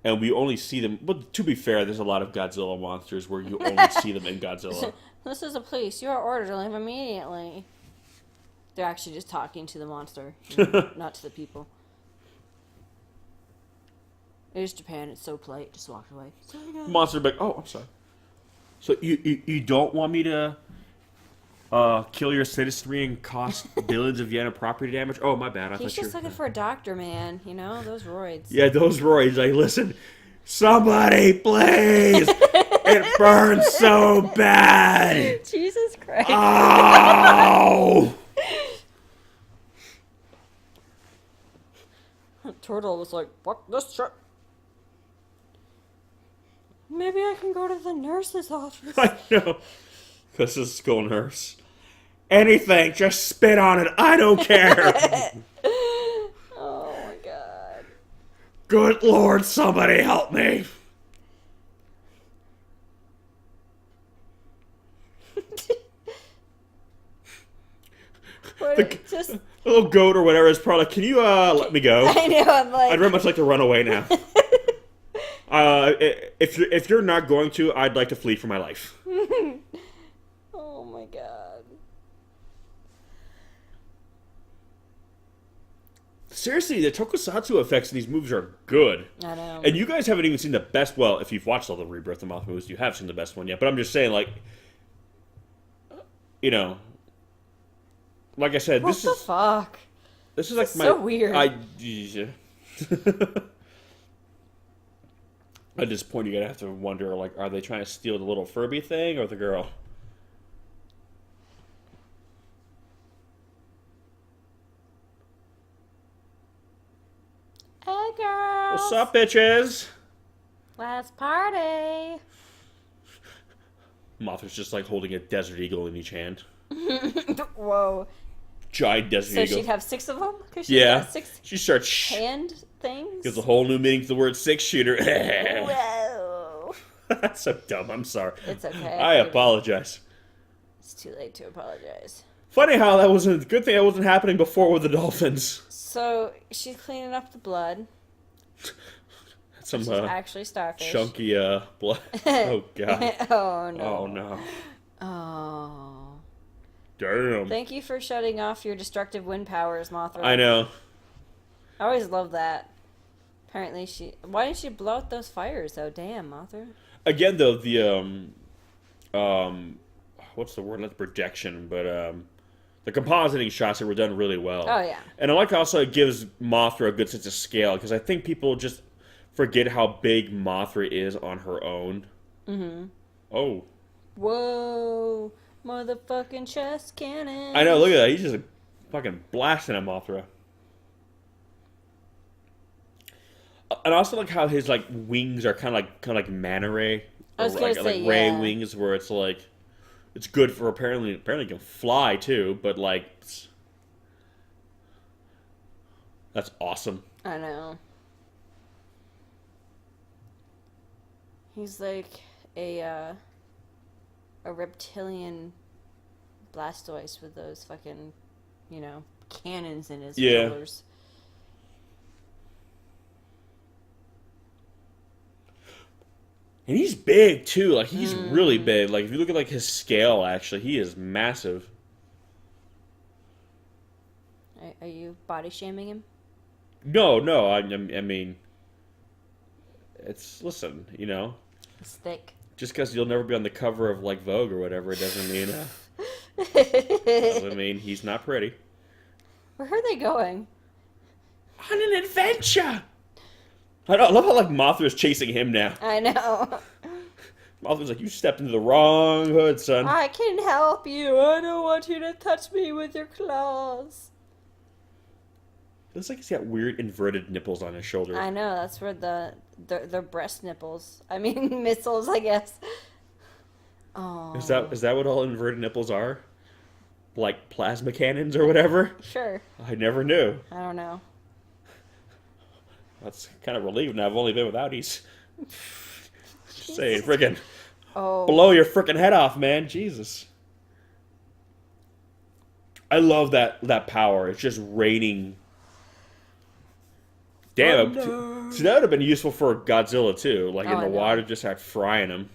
and we only see them. But to be fair, there's a lot of Godzilla monsters where you only see them in Godzilla. This is a police. You are ordered to leave immediately. They're actually just talking to the monster, not to the people. It is Japan. It's so polite. Just walked away. Monster like, oh, I'm sorry. So you don't want me to kill your citizenry and cost billions of yen of property damage? Oh, my bad. He's just looking for a doctor, man. Those roids. Yeah, those roids. Like, listen, somebody, please! It burns so bad! Jesus Christ. Oh! Turtle was like, fuck this shit. Maybe I can go to the nurse's office. I know. Because this school nurse. Anything, just spit on it. I don't care. Oh my god. Good Lord, somebody help me. The little goat or whatever is probably like, can you let me go? I know, I'm like... I'd very much like to run away now. If you're not going to, I'd like to flee for my life. Oh my god. Seriously, the tokusatsu effects in these movies are good. I know. And you guys haven't even seen the best, well, if you've watched all the Rebirth of Mothra movies, you have seen the best one yet. But I'm just saying, like, like I said, What the fuck? This is like so weird. At this point, you're gonna have to wonder, like, are they trying to steal the little Furby thing or the girl? Hey, girls. What's up, bitches? Let's party. Mothra's just like holding a desert eagle in each hand. Whoa. Giant desert eagle. So she'd have 6 of them? Yeah. 6 she starts hand things? gives a whole new meaning to the word 6-shooter. Whoa. That's so dumb. I'm sorry. It's okay. I apologize. It's too late to apologize. Funny how that wasn't a good thing that wasn't happening before with the dolphins. So she's cleaning up the blood. Some She's actually starfish. chunky blood. Oh god. Oh no. Oh no. Oh. Damn. Thank you for shutting off your destructive wind powers, Mothra. I know. I always love that. Apparently why didn't she blow out those fires though? Damn, Mothra. Again though, the what's the word? Not the projection, but the compositing shots that were done really well. Oh yeah. And I like also it gives Mothra a good sense of scale because I think people just forget how big Mothra is on her own. Mm-hmm. Oh. Whoa. Motherfucking chest cannon. I know, look at that. He's just fucking blasting at Mothra. And I also like how his like wings are kind of like manta ray. I was gonna say, like ray yeah. wings where it's like it's good for apparently it can fly too, but like that's awesome. I know. He's like a reptilian Blastoise with those fucking, cannons in his molars. And he's big too. Like he's really big. Like if you look at like his scale, actually, he is massive. Are you body shaming him? No. I mean, listen, It's thick. just because you'll never be on the cover of like Vogue or whatever, it doesn't mean he's not pretty. Where are they going? On an adventure. I love how like Mothra's chasing him now. I know. Mothra's like, you stepped into the wrong hood, son. I can help you. I don't want you to touch me with your claws. Looks like he's got weird inverted nipples on his shoulder. I know, that's where the breast nipples. I mean, missiles, I guess. Oh. Is that what all inverted nipples are? Like plasma cannons or whatever? Sure. I never knew. I don't know. That's kind of relieving. I've only been with outies. Just saying, frickin' Oh. blow your frickin' head off, man. Jesus. I love that power. It's just raining. Damn. So that would have been useful for Godzilla too. Like in the water, just start frying him.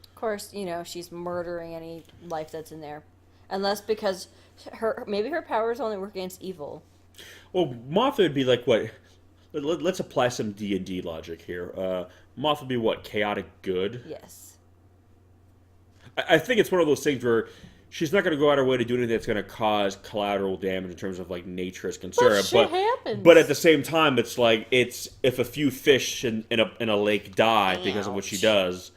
Of course, she's murdering any life that's in there. Unless because maybe her powers only work against evil. Well, Mothra would be like what? Let's apply some D&D logic here. Mothra would be what? Chaotic good? Yes. I think it's one of those things where she's not going to go out her way to do anything that's going to cause collateral damage in terms of like nature is concerned. But shit happens. But at the same time, it's like if a few fish in a lake die because of what she does,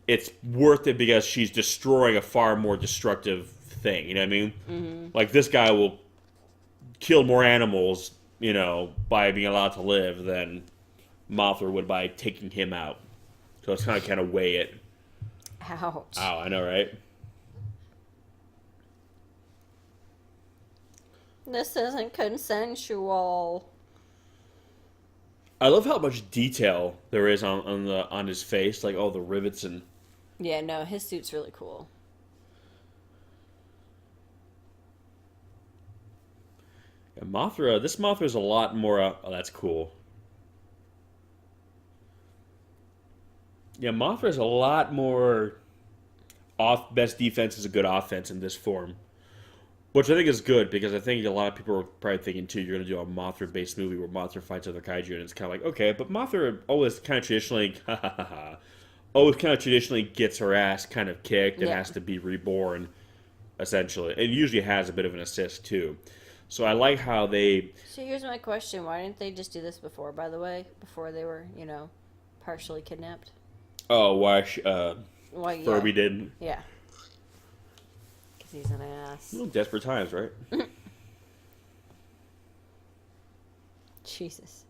it's worth it because she's destroying a far more destructive thing. You know what I mean? Mm-hmm. Like this guy will kill more animals, by being allowed to live than Mothra would by taking him out. So it's kind of weigh it. Ouch. Ow, I know, right? This isn't consensual. I love how much detail there is on his face, like all the rivets and. Yeah, no, his suit's really cool. Yeah, this Mothra is a lot more. Oh, that's cool. Yeah, Mothra is a lot more. Best defense is a good offense in this form. Which I think is good, because I think a lot of people are probably thinking, too, you're going to do a Mothra-based movie where Mothra fights other kaiju, and it's kind of like, okay, but Mothra always kind of traditionally, gets her ass kind of kicked and has to be reborn, essentially. It usually has a bit of an assist, too. So I like how they... So here's my question. Why didn't they just do this before, by the way? Before they were, partially kidnapped? Oh, why Furby didn't? Yeah. He's an ass. Desperate times, right? Jesus.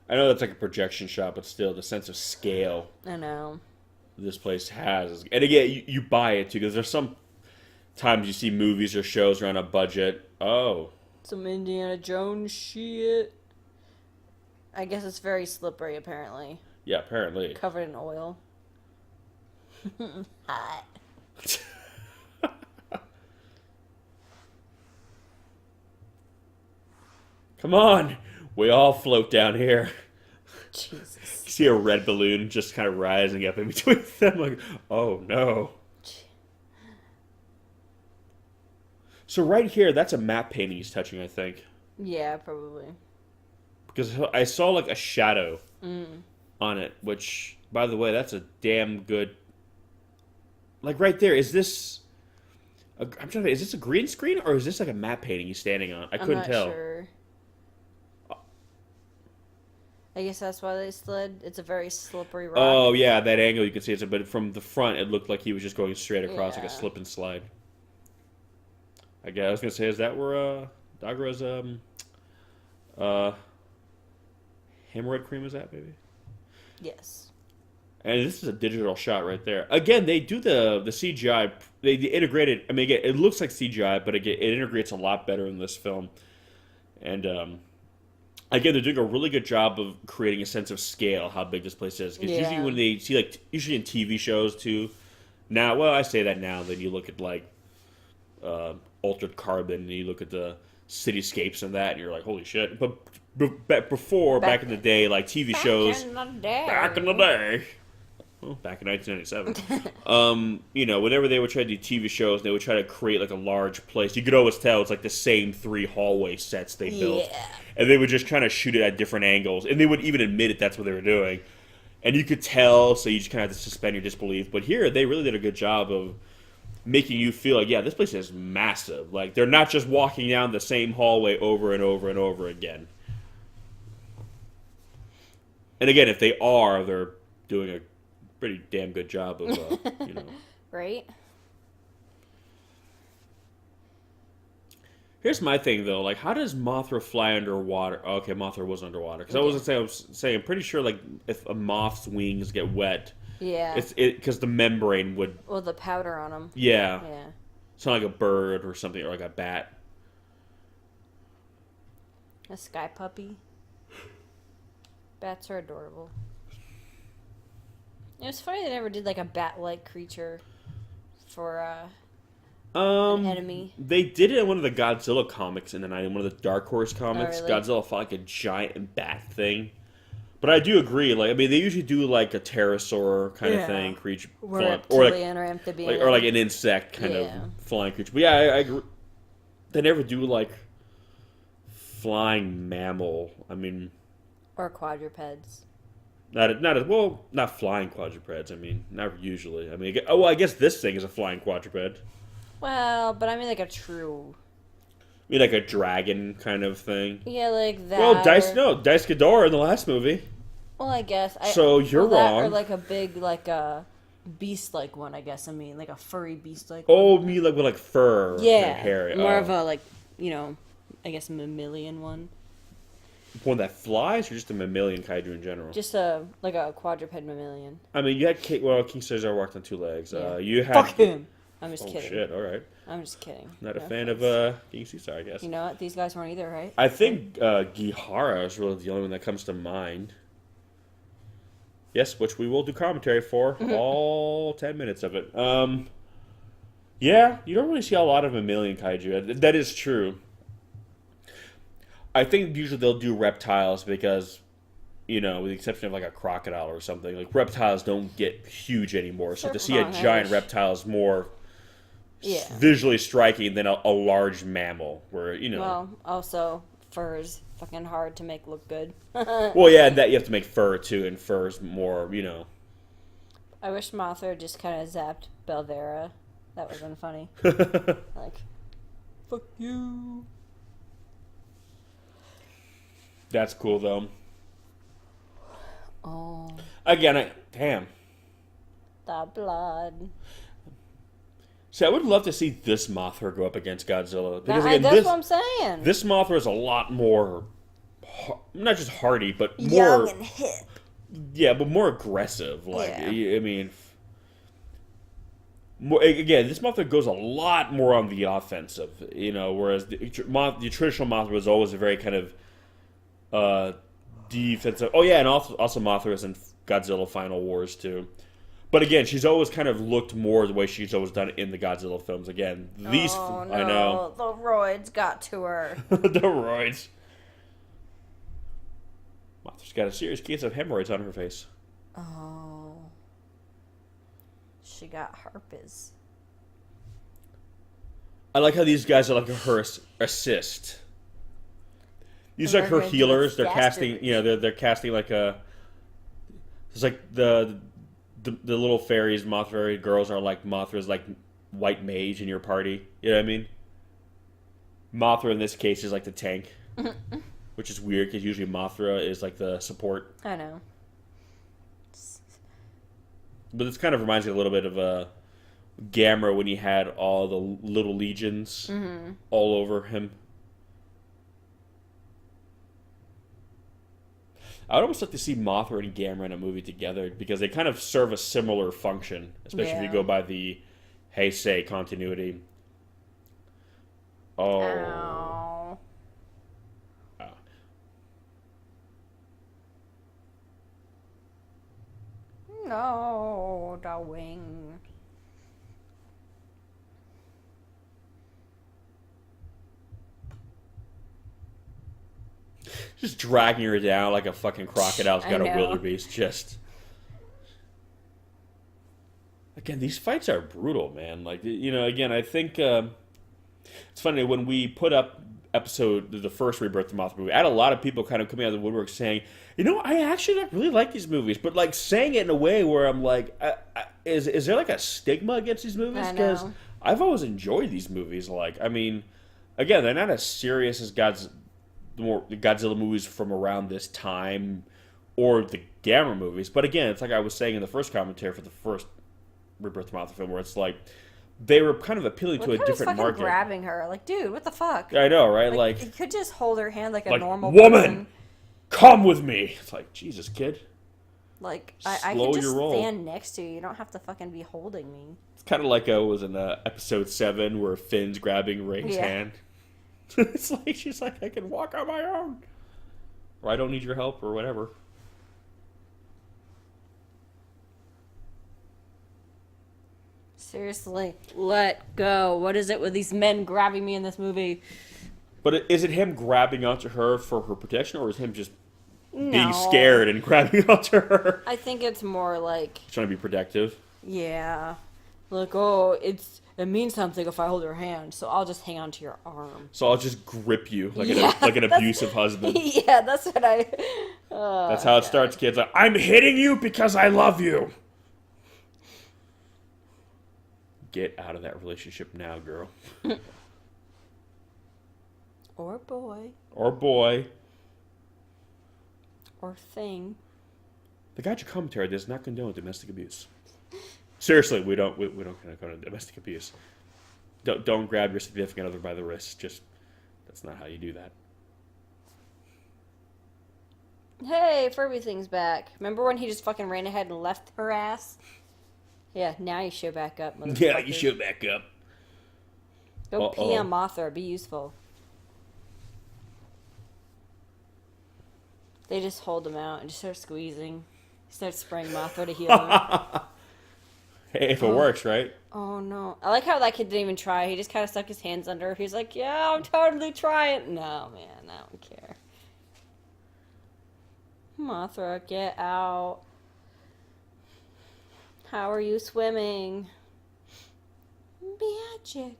I know that's like a projection shot, but still, the sense of scale I know this place has. And again, you buy it, too, because there's some times you see movies or shows around a budget. Oh. Some Indiana Jones shit. I guess it's very slippery, apparently. Yeah, apparently. Covered in oil. Hot. Come on, we all float down here. Jesus. You see a red balloon just kind of rising up in between them, like, oh no. So right here, that's a matte painting he's touching, I think. Yeah, probably. Because I saw like a shadow on it, which, by the way, that's a damn good. Like right there, is this? Is this a green screen or is this like a matte painting he's standing on? I couldn't tell. I'm not sure. I guess that's why they slid. It's a very slippery rock. Oh yeah, that angle you can see it, but from the front it looked like he was just going straight across like a slip and slide. I guess I was gonna say, is that where Dagara's hemorrhoid cream is at, maybe? Yes. And this is a digital shot right there. Again, they do the CGI. They integrate it. I mean, again, it looks like CGI, but again, it integrates a lot better in this film. And again, they're doing a really good job of creating a sense of scale, how big this place is. Because usually when they see, like, usually in TV shows too. Now, well, I say that now. Then you look at like Altered Carbon, and you look at the cityscapes and that, and you're like, holy shit. But back in the day, like TV shows. Back in the day. Back in the day. well, back in 1997. Whenever they would try to do TV shows, they would try to create like a large place. You could always tell it's like the same 3 hallway sets they built, and they would just kind of shoot it at different angles, and they would even admit it that's what they were doing, and you could tell. So you just kind of have to suspend your disbelief. But here, they really did a good job of making you feel like, yeah, this place is massive. Like they're not just walking down the same hallway over and over and over again. And again, if they are, they're doing a pretty damn good job of, Right? Here's my thing, though. Like, how does Mothra fly underwater? Oh, okay, Mothra was underwater. Because I was saying, I'm pretty sure, like, if a moth's wings get wet, because the membrane would... Well, the powder on them. Yeah. Yeah. It's not like a bird or something, or like a bat. A sky puppy. Bats are adorable. It was funny they never did like a bat-like creature for an enemy. They did it in one of the Godzilla comics in the night, in one of the Dark Horse comics. Oh, really? Godzilla fought like a giant bat thing. But I do agree. Like, I mean, they usually do like a pterosaur kind of thing, creature, or flying, or amphibian, or like an insect kind of flying creature. But yeah, I agree. They never do like flying mammal. I mean. Or quadrupeds. Not flying quadrupeds. I mean, not usually. I mean, I guess this thing is a flying quadruped. Well, but I mean like a true. You mean like a dragon kind of thing? Yeah, like that. Well, Dice Ghidorah in the last movie. Well, I guess. So you're wrong. Or like a big, like a beast-like one. I guess. I mean, like a furry beast-like. Oh, me like with like fur. Yeah, and hair. more of a like I guess mammalian one. One that flies, or just a mammalian kaiju in general? Just like a quadruped mammalian. I mean, you had King Caesar walked on 2 legs. Yeah. You had. Fuck him. I'm just kidding. Oh shit! All right. I'm just kidding. Not a fan of King Caesar, I guess. You know what? These guys weren't either, right? I think Gihara is really the only one that comes to mind. Yes, which we will do commentary for all 10 minutes of it. Yeah, you don't really see a lot of mammalian kaiju. That is true. I think usually they'll do reptiles because, with the exception of like a crocodile or something, like reptiles don't get huge anymore. So to see a giant reptile is more visually striking than a large mammal. Where Well, also fur's fucking hard to make look good. Well, yeah, that you have to make fur too, and fur's more, I wish Mothra just kind of zapped Belvera. That would have been funny. Like, fuck you. That's cool, though. Oh. Again, damn. The blood. See, I would love to see this Mothra go up against Godzilla. Because, That's what I'm saying. This Mothra is a lot more, not just hardy, but more... Young and hip. Yeah, but more aggressive. Like, I mean... Again, this Mothra goes a lot more on the offensive, whereas the traditional Mothra was always a very kind of defensive. Oh yeah, and also Mothra is in Godzilla Final Wars too. But again, she's always kind of looked more the way she's always done in the Godzilla films. Again, I know the roids got to her. The roids. Mothra's got a serious case of hemorrhoids on her face. Oh, she got herpes. I like how these guys are like her assist. These are like her healers. They're casting, they're casting like a. It's like the little fairies, Moth fairy girls are like Mothra's like white mage in your party. You know what I mean? Mothra in this case is like the tank, which is weird because usually Mothra is like the support. I know. But this kind of reminds me a little bit of Gamera when he had all the little legions all over him. I would almost like to see Mothra and Gamera in a movie together because they kind of serve a similar function, especially if you go by the Heisei continuity. Oh. Ow. No, the wing. Just dragging her down like a fucking crocodile's got a wildebeest. Just. Again, these fights are brutal, man. Like, again, I think it's funny when we put up the first Rebirth of Mothra movie. I had a lot of people kind of coming out of the woodwork saying, I actually really like these movies, but like saying it in a way where I'm like, is there like a stigma against these movies? Because I've always enjoyed these movies. Like, I mean, again, they're not as serious as the Godzilla movies from around this time or the Gamera movies. But again, it's like I was saying in the first commentary for the first Rebirth of Mothra film, where it's like they were kind of appealing to a different market. Grabbing her, like, dude, what the fuck? I know, right? Like, you could just hold her hand like a normal woman. Person. Come with me. It's like, Jesus, kid. Like, I could just stand next to you. You don't have to fucking be holding me. It's kind of like I was in episode 7 where Finn's grabbing Ray's hand. It's like, she's like, I can walk on my own. Or I don't need your help or whatever. Seriously, let go. What is it with these men grabbing me in this movie? But is it him grabbing onto her for her protection, or is him just being scared and grabbing onto her? I think it's more like... trying to be protective? Yeah. Like, it means something if I hold your hand, so I'll just hang on to your arm. So I'll just grip you like an abusive husband. Yeah, that's what I... that's how it starts, kids. Like, I'm hitting you because I love you. Get out of that relationship now, girl. Or boy. Or boy. Or thing. The KAIJU commentary does not condone domestic abuse. Seriously, we don't condone domestic abuse. Don't grab your significant other by the wrist. Just, that's not how you do that. Hey, Furby thing's back. Remember when he just fucking ran ahead and left her ass? Yeah, now you show back up, motherfucker. Yeah, you show back up. Go pee on Mothra. Be useful. They just hold him out and just start squeezing. Start spraying Mothra to heal him. Hey, if it works, right? Oh, no. I like how that kid didn't even try. He just kind of stuck his hands under her. He's like, yeah, I'm totally trying. No, man, I don't care. Mothra, get out. How are you swimming? Magic.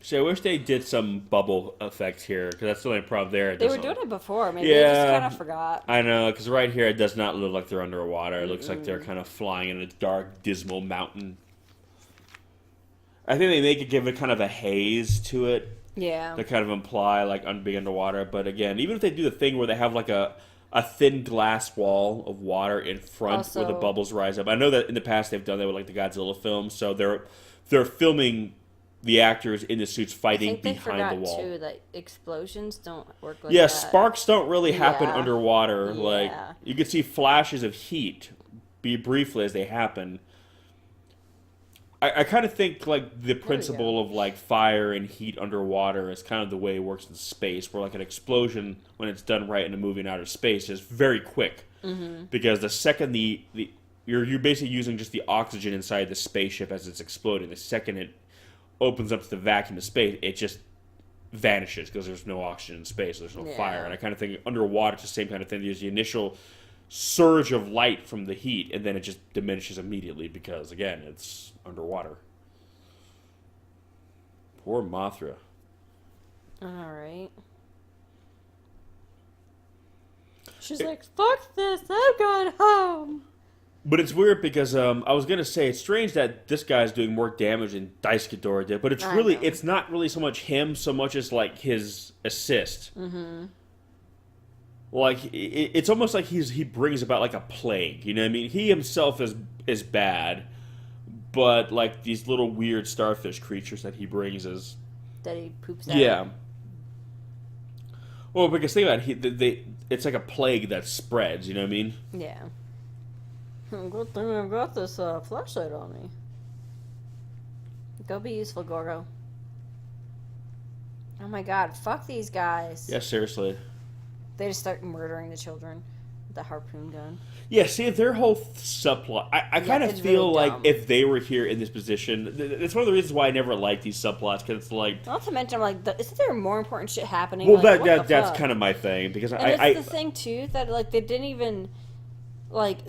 See, I wish they did some bubble effects here, because that's the only problem there. They were doing it before. Maybe they just kind of forgot. I know, because right here it does not look like they're underwater. It looks like they're kind of flying in a dark, dismal mountain. I think they give it kind of a haze to it. Yeah. To kind of imply, like, being underwater. But again, even if they do the thing where they have, like, a thin glass wall of water in front where the bubbles rise up. I know that in the past they've done that with, like, the Godzilla films. So they're filming the actors in the suits fighting behind the wall. I think they forgot, too, that explosions don't work like that. Yeah, sparks don't really happen underwater. Yeah. Like, you can see flashes of heat briefly as they happen. I kind of think, like, the principle of, like, fire and heat underwater is kind of the way it works in space, where, like, an explosion, when it's done right in a movie in outer space, is very quick. Mm-hmm. Because the second you're basically using just the oxygen inside the spaceship as it's exploding. The second it opens up to the vacuum of space, it just vanishes because there's no oxygen in space, so there's no fire. And I kind of think underwater it's the same kind of thing. There's the initial surge of light from the heat, and then it just diminishes immediately because, again, it's underwater. Poor Mothra. Alright. She's like, fuck this, I'm going home. But it's weird because I was going to say it's strange that this guy's doing more damage than Daisuke did, but it's not really so much him so much as, like, his assist. Mm-hmm. Like, it's almost like he brings about, like, a plague, you know what I mean? He himself is bad, but, like, these little weird starfish creatures that he brings is... That he poops out. Yeah. Well, because think about it, it's like a plague that spreads, you know what I mean? Yeah. Good thing I've got this flashlight on me. Go be useful, Gorgo. Oh my god, fuck these guys. Yeah, seriously. They just start murdering the children. the harpoon gun. Yeah, see, their whole subplot, I kind of it's feel really like dumb. if they were here in this position, it's one of the reasons why I never liked these subplots, because it's like, Not to mention, I'm like, isn't there more important shit happening? well, Like, what the that's fuck? kind of my thing, because And it's the thing too that like they didn't even like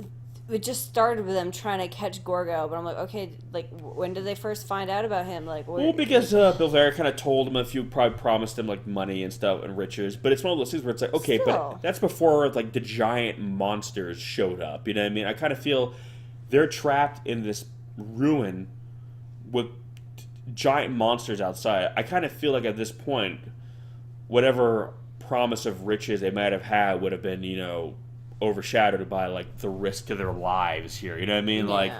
it just started with them trying to catch Gorgo, but I'm like, okay, like when did they first find out about him? Like, well, because Bill Vera kind of told him if you probably promised him like money and stuff and riches, but it's one of those things where it's like, okay, Still. but that's before like the giant monsters showed up. You know what I mean? I kind of feel they're trapped in this ruin with giant monsters outside. I kind of feel like at this point, whatever promise of riches they might have had would have been, overshadowed by like the risk to their lives here. You know what I mean? Like,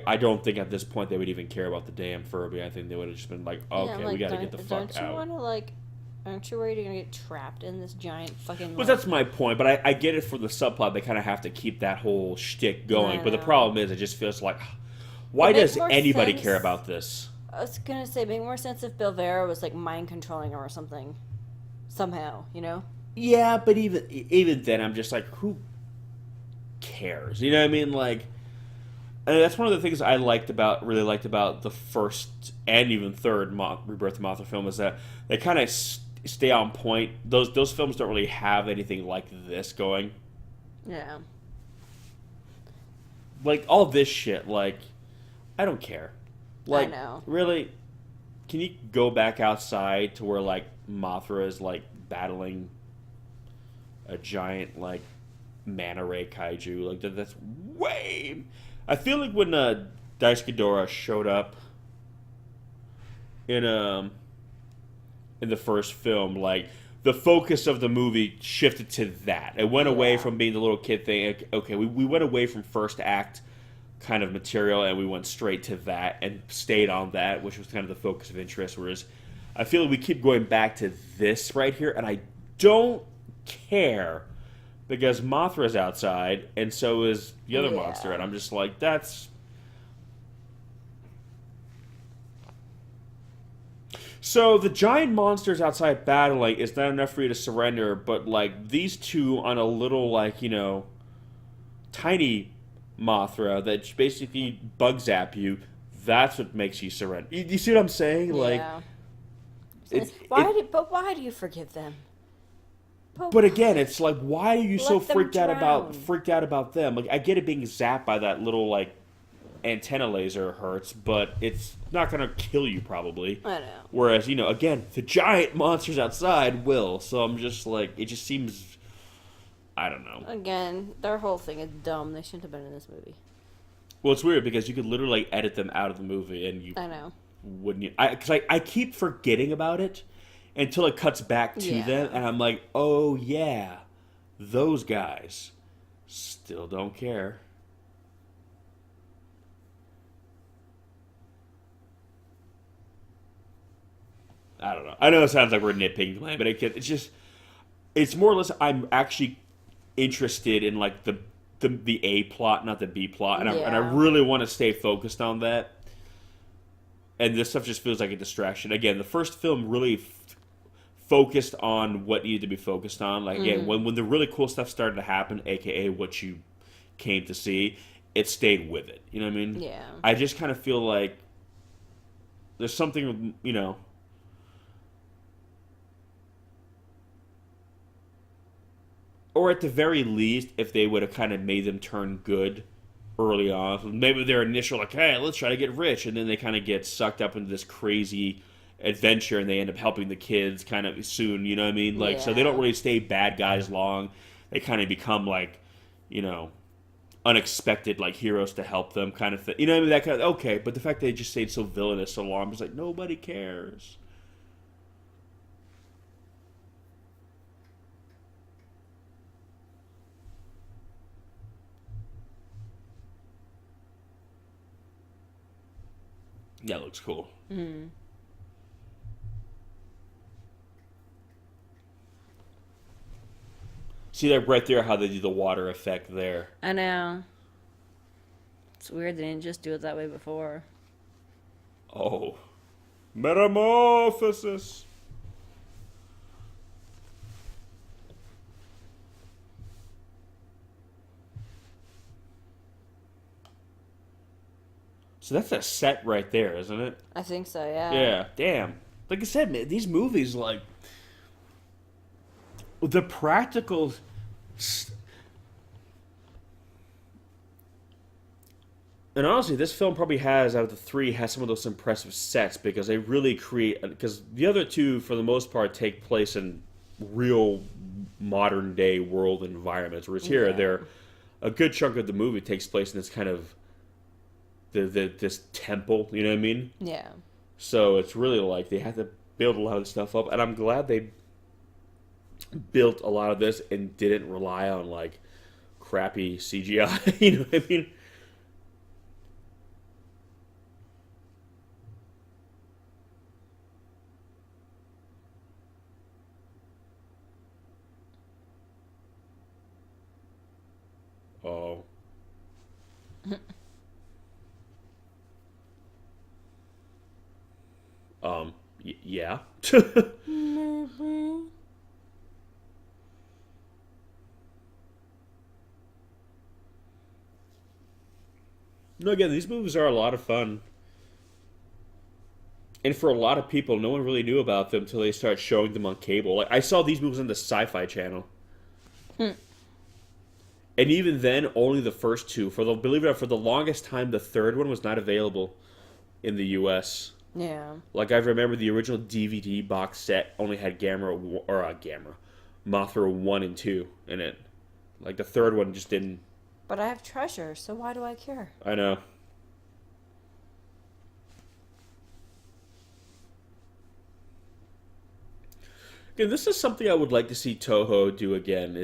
I don't think at this point they would even care about the damn Furby. I think they would have just been like, okay, like, we got to get the fuck don't you out. want to like? Aren't you worried you're gonna get trapped in this giant fucking? But that's my point. But I get it for the subplot. They kind of have to keep that whole shtick going. But the problem is, it just feels like, why does anybody care about this? I was gonna say, make more sense if Bill Vera was like mind controlling him or something, somehow, Yeah, but even then, I'm just like, who cares? You know what I mean? Like, and that's one of the things I really liked about the first and even third Rebirth of Mothra film is that they kind of stay on point. Those films don't really have anything like this going. Yeah. Like all this shit, like I don't care. Like, I know. Really, can you go back outside to where like Mothra is like battling a giant like manta ray kaiju? Like that's way. I feel like when Dice Ghidorah showed up in the first film, like the focus of the movie shifted to that. It went away from being the little kid thing. Okay, we went away from first act kind of material and we went straight to that and stayed on that, which was kind of the focus of interest. Whereas I feel like we keep going back to this right here, and I don't care because Mothra's outside and so is the other monster, and I'm just like, that's. So the giant monsters outside battling is not enough for you to surrender, but like these two on a little like, tiny Mothra that basically bug zap you, that's what makes you surrender. You see what I'm saying? Yeah. Like, why do you forgive them? But again, it's like, why are you so Let them freaked out drown. about them? Like, I get it being zapped by that little like antenna laser hurts, but it's not gonna kill you probably. I know. Whereas, again, the giant monsters outside will. So I'm just like, it just seems, I don't know. Again, their whole thing is dumb. They shouldn't have been in this movie. Well, it's weird because you could literally edit them out of the movie, and I know. wouldn't. Because I keep forgetting about it until it cuts back to them, and I'm like, oh yeah, those guys still don't care. I don't know. I know it sounds like we're nitpicking, but it's more or less I'm actually interested in like the A plot, not the B plot, and I really want to stay focused on that. And this stuff just feels like a distraction. Again, the first film really focused on what needed to be focused on. Like, again, when the really cool stuff started to happen, aka what you came to see, it stayed with it. You know what I mean? Yeah. I just kind of feel like there's something, or at the very least, if they would have kind of made them turn good early on, maybe their initial like, hey, let's try to get rich, and then they kind of get sucked up into this crazy adventure, and they end up helping the kids kind of soon. You know what I mean? Like, so they don't really stay bad guys long. They kind of become like, unexpected like heroes to help them kind of thing. You know what I mean? That kind of okay. But the fact they just stayed so villainous so long, it's like nobody cares. That looks cool. Mm-hmm. See that right there, how they do the water effect there. I know. It's weird they didn't just do it that way before. Oh. Metamorphosis. So that's a set right there, isn't it? I think so, yeah. Yeah. Damn. Like I said, man, these movies, like the practical. And honestly, this film probably has, out of the three, has some of those impressive sets because they really create. Because the other two, for the most part, take place in real modern day world environments. Whereas here, Yeah. they're a good chunk of the movie takes place in this kind of this temple. You know what I mean? Yeah. So it's really like they had to build a lot of this stuff up, and I'm glad they built a lot of this and didn't rely on like crappy CGI. You know what I mean? Oh. Yeah. No, again, these movies are a lot of fun. And for a lot of people, no one really knew about them until they started showing them on cable. Like I saw these movies on the Sci-Fi Channel, and even then, only the first two. For the believe it or not, for the longest time, the third one was not available in the U.S. Yeah. Like I remember, the original DVD box set only had Mothra 1 and 2 in it. Like the third one just didn't. But I have treasure, so why do I care? I know. Again, this is something I would like to see Toho do again.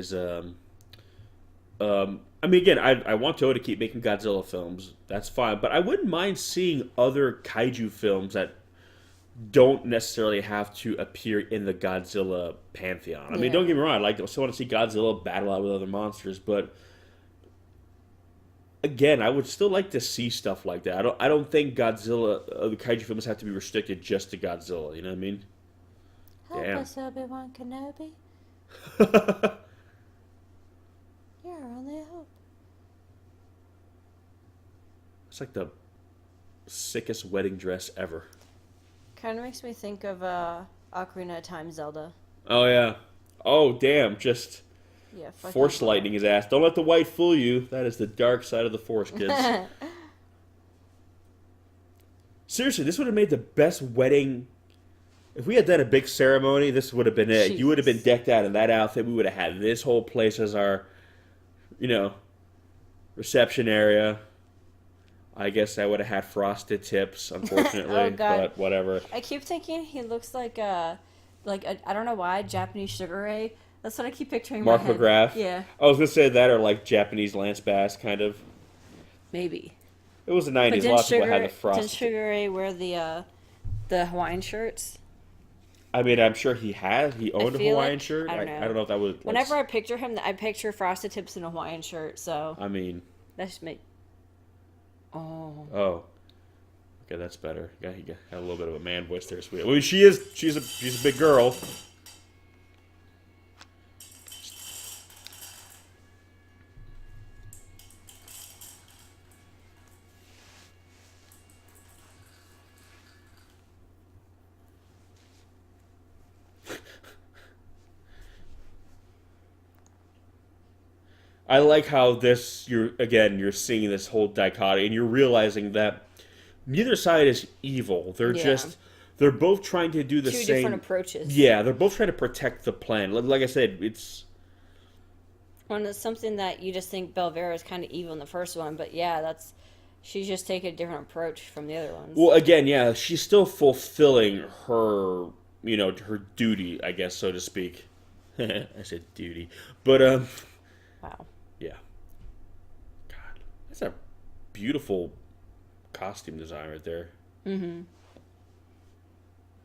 I mean, again, I want Toho to keep making Godzilla films. That's fine, but I wouldn't mind seeing other kaiju films that don't necessarily have to appear in the Godzilla pantheon. I mean, don't get me wrong, I still want to see Godzilla battle out with other monsters, but again, I would still like to see stuff like that. I don't think Godzilla the kaiju films have to be restricted just to Godzilla. You know what I mean? Help Damn. us, Obi-Wan Kenobi. You're our only hope. It's like the sickest wedding dress ever. Kind of makes me think of Ocarina of Time Zelda. Oh yeah. Oh damn! Just Yeah, fuck force you. lightning his ass. Don't let the white fool you. That is the dark side of the force, kids. Seriously, this would have made the best wedding. If we had done a big ceremony, this would have been it. You would have been decked out in that outfit. We would have had this whole place as our, reception area. I guess I would have had frosted tips, unfortunately, Oh, God. but whatever. I keep thinking he looks like I don't know why, Japanese Sugar Ray. That's what I keep picturing in Mark my head. McGrath. Yeah, I was gonna say that, or like Japanese Lance Bass, kind of. maybe. It was the But '90s. didn't Lots of people had the Didn't frosted. Sugar Ray wear the Hawaiian shirts? I mean, I'm sure he had. He owned a feel Hawaiian like- shirt. I don't know. I don't know if that was. Like, Whenever I picture him, I picture Frosted Tips in a Hawaiian shirt. So I mean, that's just make. Oh. oh, okay, that's better. Yeah, he had a little bit of a man voice there, sweet. I mean, she's a big girl. I like how you're seeing this whole dichotomy, and you're realizing that neither side is evil. Yeah. They're both trying to do the Two same. different approaches. Yeah, they're both trying to protect the planet. Like I said, it's When it's something that you just think Belvera is kind of evil in the first one, but yeah, she's just taking a different approach from the other ones. well, again, yeah, she's still fulfilling her, her duty, I guess, so to speak. I said duty, but Wow. yeah. God, that's a beautiful costume design right there. Mm-hmm.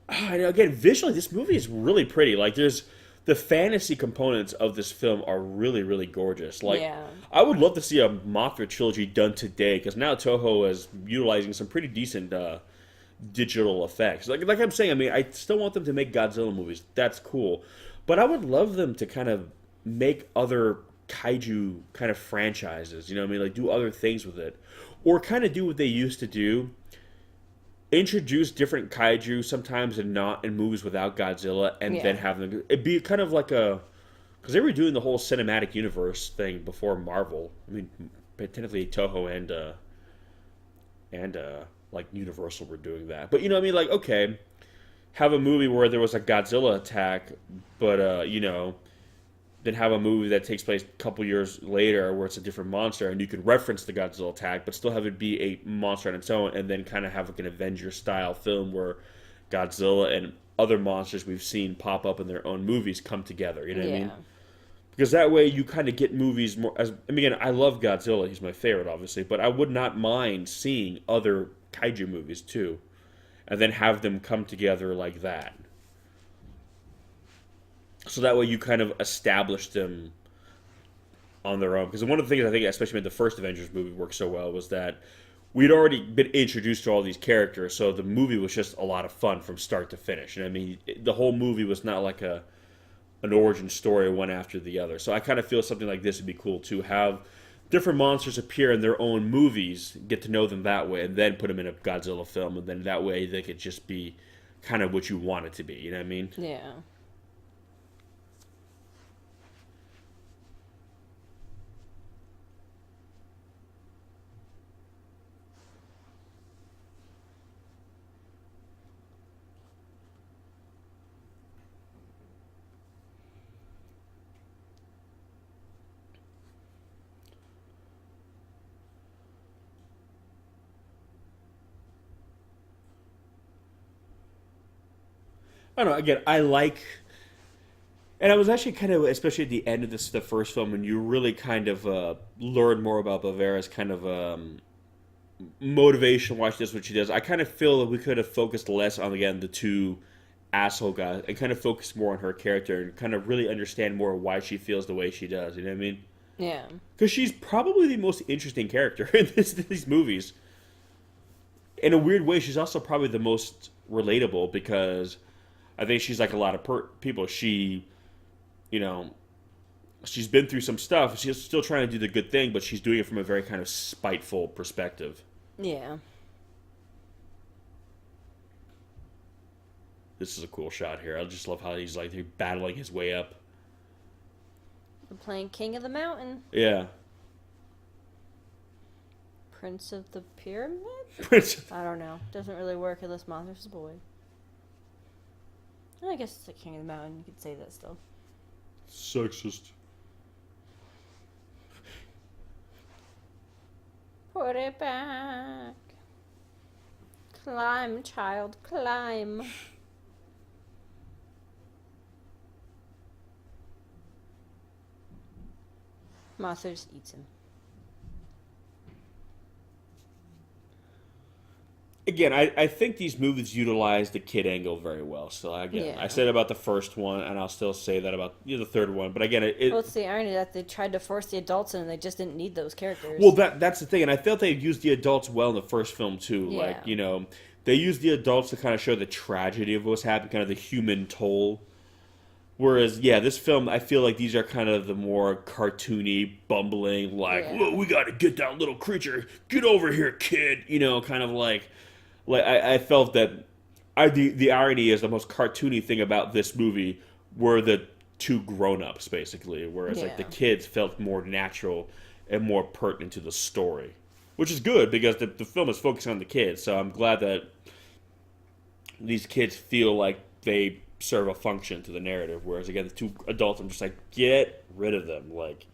And again, visually, this movie is really pretty. Like, there's the fantasy components of this film are really, really gorgeous. Like, Yeah. I would love to see a Mothra trilogy done today because now Toho is utilizing some pretty decent digital effects. Like I'm saying, I mean, I still want them to make Godzilla movies. That's cool, but I would love them to kind of make other kaiju kind of franchises. You know what I mean? Like do other things with it. or kind of do what they used to do, introduce different kaiju sometimes and not in movies without Godzilla, and then Yeah. have them. It'd be kind of like a because they were doing the whole cinematic universe thing before Marvel. I mean, technically Toho and like Universal were doing that. But you know what I mean? Like, okay, have a movie where there was a Godzilla attack, but then have a movie that takes place a couple years later where it's a different monster, and you can reference the Godzilla attack, but still have it be a monster on its own, and then kind of have like an Avengers style film where Godzilla and other monsters we've seen pop up in their own movies come together. You know what I mean? Yeah. Because that way you kind of get movies more. I mean, again, I love Godzilla; he's my favorite, obviously, but I would not mind seeing other kaiju movies too, and then have them come together like that. So that way you kind of establish them on their own. Because one of the things I think, especially made the first Avengers movie work so well, was that we'd already been introduced to all these characters, so the movie was just a lot of fun from start to finish. And I mean, the whole movie was not like an origin story one after the other. So I kind of feel something like this would be cool to have different monsters appear in their own movies, get to know them that way, and then put them in a Godzilla film, and then that way they could just be kind of what you want it to be. You know what I mean? Yeah. I don't know. Again, I like, and I was actually kind of, especially at the end of the first film, when you really kind of learn more about Bavara's kind of motivation. Watch this, what she does. I kind of feel that we could have focused less on again the two asshole guys and kind of focus more on her character and kind of really understand more why she feels the way she does. You know what I mean? Yeah. Because she's probably the most interesting character in these movies. In a weird way, she's also probably the most relatable because I think she's like a lot of people. She, you know, she's been through some stuff. She's still trying to do the good thing, but she's doing it from a very kind of spiteful perspective. Yeah. This is a cool shot here. I just love how he's like battling his way up. We're playing King of the Mountain. Yeah. Prince of the Pyramid? I don't know. Doesn't really work unless Mothra's a boy. I guess it's like King of the Mountain. You could say that still. Sexist. Put it back. Climb, child, climb. Mothra just eats him. Again, I think these movies utilize the kid angle very well. So again, Yeah. I said about the first one, and I'll still say that about the third one. But again, Well, it's the irony that they tried to force the adults in and they just didn't need those characters. well that's the thing, and I felt they used the adults well in the first film too. Yeah. Like they used the adults to kind of show the tragedy of what's happened, kind of the human toll. Whereas, yeah, this film, I feel like these are kind of the more cartoony, bumbling, like, Yeah. whoa, we got to get that little creature, get over here, kid. Kind of like I felt that the irony is the most cartoony thing about this movie were the two grown-ups, basically, whereas like the Yeah. kids felt more natural and more pertinent to the story, which is good because the film is focusing on the kids. So I'm glad that these kids feel like they serve a function to the narrative, whereas again the two adults, I'm just like, get rid of them, like.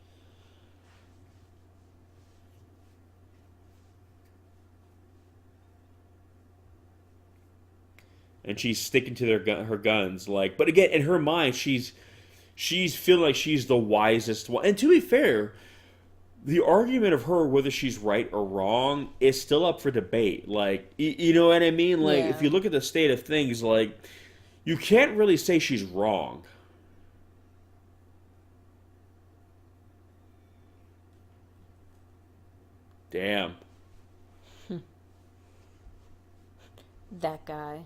And she's sticking to her guns, like. But again, in her mind, she's feeling like she's the wisest one. And to be fair, the argument of her whether she's right or wrong is still up for debate. Like, you know what I mean? Like, Yeah. if you look at the state of things, like, you can't really say she's wrong. Damn. That guy.